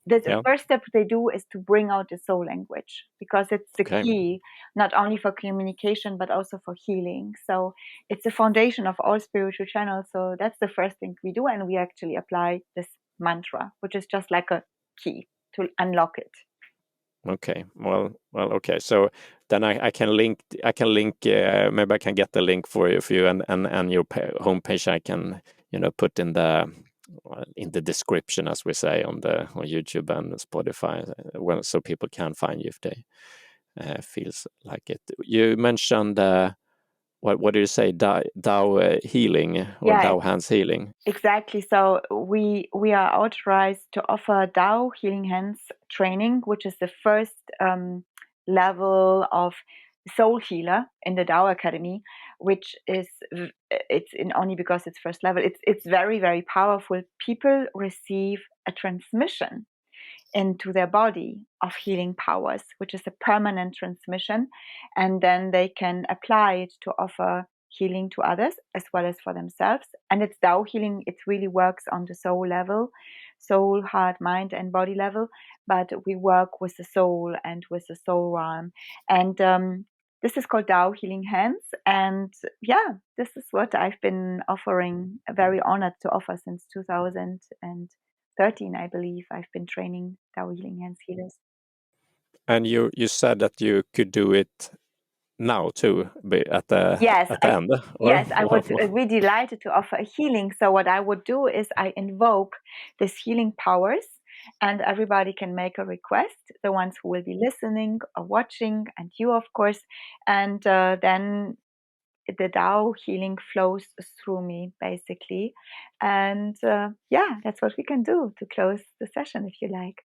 [SPEAKER 2] The
[SPEAKER 1] Yeah.
[SPEAKER 2] first step they do is to bring out the soul language, because it's the
[SPEAKER 1] Okay.
[SPEAKER 2] key not only for communication but also for healing. So it's the foundation of all spiritual channels. So that's the first thing we do, and we actually apply this mantra, which is just like a key to unlock it.
[SPEAKER 1] Okay. Well. Okay. So then I can link. I can link. Maybe I can get the link for you, and your homepage. I can put in the description, as we say, on YouTube and Spotify, so people can find you if they feels like it. You mentioned what do you say? Dao healing or
[SPEAKER 2] Yeah,
[SPEAKER 1] Dao hands healing.
[SPEAKER 2] exactly. So we are authorized to offer Dao Healing Hands training, which is the first level of soul healer in the Dao Academy, which is it's in only because it's first level. It's very, very powerful. People receive a transmission into their body of healing powers, which is a permanent transmission. And then they can apply it to offer healing to others as well as for themselves. And it's Tao healing, it really works on the soul level, soul, heart, mind, and body level. But we work with the soul and with the soul realm. And this is called Tao Healing Hands. And yeah, this is what I've been offering, very honored to offer since 2013, I believe. I've been training Tao Healing Hands healers.
[SPEAKER 1] And you said that you could do it now too,
[SPEAKER 2] Yes,
[SPEAKER 1] at the end, or
[SPEAKER 2] yes, I would be delighted to offer a healing. So what I would do is I invoke these healing powers, and everybody can make a request. The ones who will be listening or watching, and you, of course, and then the Tao healing flows through me, basically. And yeah, that's what we can do to close the session, if you like.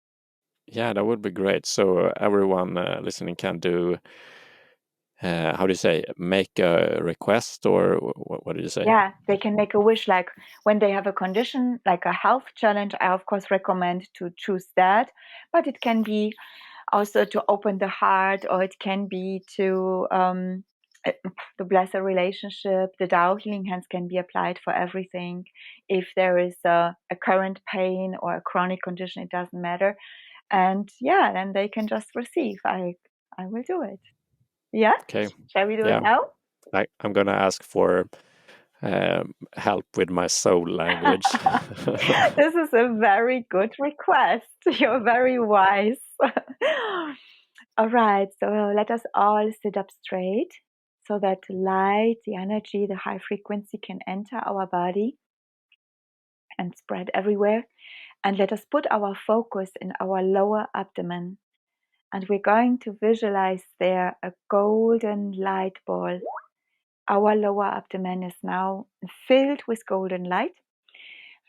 [SPEAKER 1] yeah, that would be great. So everyone listening can do. How do you say? Make a request, or what do you say?
[SPEAKER 2] Yeah, they can make a wish, like when they have a condition, like a health challenge. I, of course, recommend to choose that, but it can be also to open the heart, or it can be to bless a relationship. The Tao healing hands can be applied for everything. If there is a current pain or a chronic condition, it doesn't matter. And yeah, then they can just receive. I will do it. Yeah,
[SPEAKER 1] Okay.
[SPEAKER 2] shall we do it
[SPEAKER 1] Yeah,
[SPEAKER 2] now?
[SPEAKER 1] I'm gonna ask for help with my soul language.
[SPEAKER 2] This is a very good request. You're very wise. All right, so let us all sit up straight so that light, the energy, the high frequency can enter our body and spread everywhere. And let us put our focus in our lower abdomen. And we're going to visualize there a golden light ball. Our lower abdomen is now filled with golden light.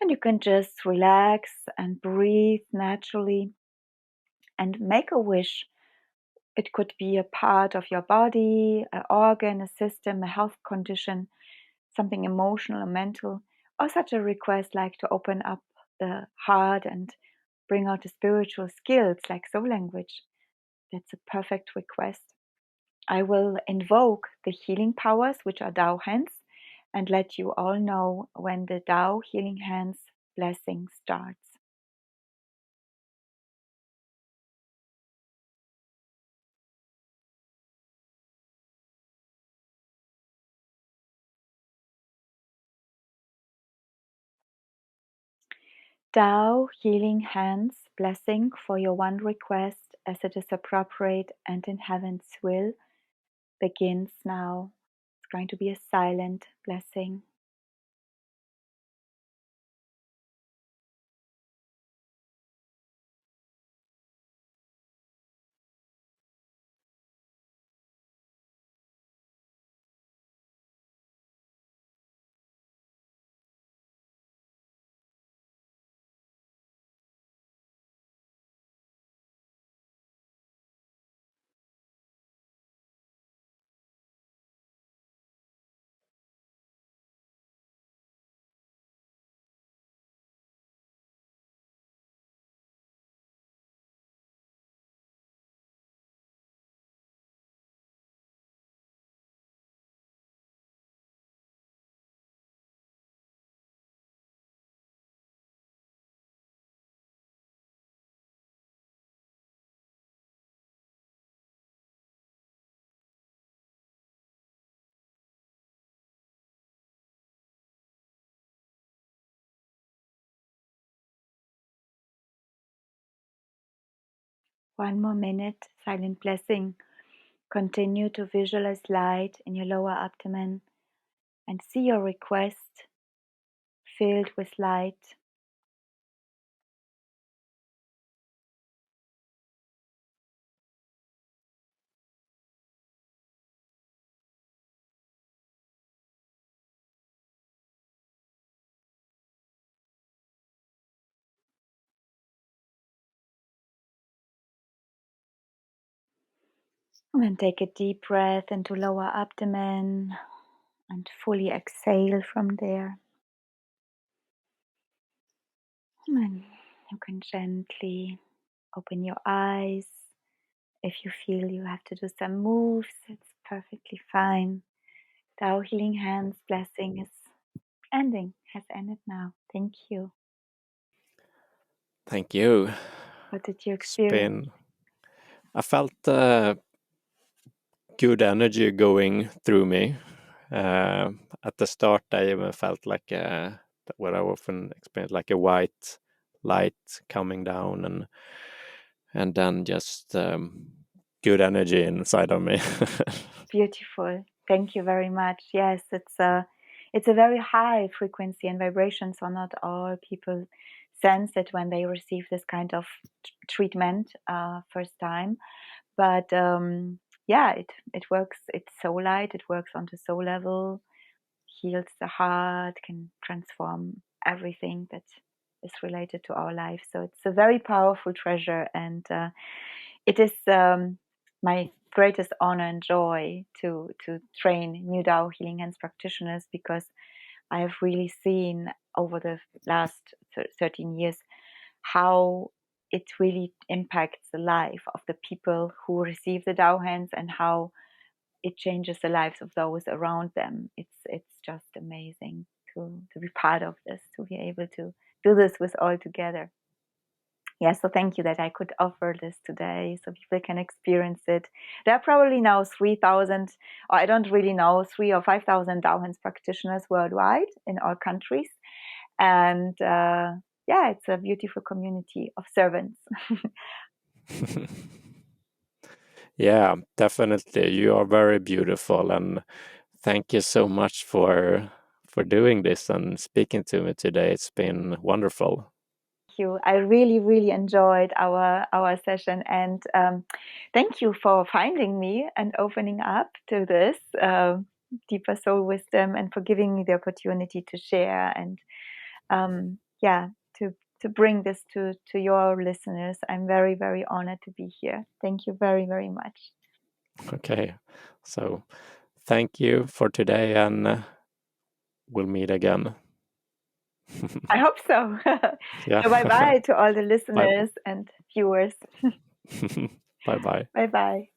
[SPEAKER 2] And you can just relax and breathe naturally and make a wish. It could be a part of your body, an organ, a system, a health condition, something emotional or mental, or such a request like to open up the heart and bring out the spiritual skills like soul language, that's a perfect request. I will invoke the healing powers, which are Tao hands, and let you all know when the Tao healing hands blessing starts. Tao healing hands blessing for your one request as it is appropriate and in heaven's will begins now. It's going to be a silent blessing. One more minute, silent blessing. Continue to visualize light in your lower abdomen and see your request filled with light. And then take a deep breath into lower abdomen and fully exhale from there. And then you can gently open your eyes. If you feel you have to do some moves, it's perfectly fine. Tao Healing Hands blessing is ending, has ended now. Thank you.
[SPEAKER 1] Thank you.
[SPEAKER 2] What did you
[SPEAKER 1] It's
[SPEAKER 2] experience?
[SPEAKER 1] been, I felt good energy going through me. At the start, I even felt like what I often experience, like a white light coming down, and then just good energy inside of me.
[SPEAKER 2] Beautiful. Thank you very much. Yes, it's a very high frequency and vibration, so not all people sense it when they receive this kind of treatment first time. But yeah, it works. It's soul light. It works on the soul level, heals the heart, can transform everything that is related to our life. So it's a very powerful treasure, and it is my greatest honor and joy to train new Tao Healing Hands practitioners, because I have really seen over the last 13 years how it really impacts the life of the people who receive the Tao hands, and how it changes the lives of those around them. It's just amazing to be part of this, to be able to do this with all together. Yeah, so thank you that I could offer this today so people can experience it. There are probably now 3,000, or I don't really know, 3 or 5,000 Tao hands practitioners worldwide in all countries. And yeah, it's a beautiful community of servants.
[SPEAKER 1] Yeah, definitely. You are very beautiful, and thank you so much for doing this and speaking to me today. It's been wonderful.
[SPEAKER 2] You. I really, really enjoyed our session, and thank you for finding me and opening up to this deeper soul wisdom, and for giving me the opportunity to share and yeah, to bring this to your listeners. I'm very, very honored to be here. Thank you very, very much.
[SPEAKER 1] Okay, so thank you for today, and we'll meet again.
[SPEAKER 2] I hope so.
[SPEAKER 1] Yeah.
[SPEAKER 2] So bye bye to all the
[SPEAKER 1] Bye.
[SPEAKER 2] listeners and viewers.
[SPEAKER 1] Bye bye.
[SPEAKER 2] Bye bye.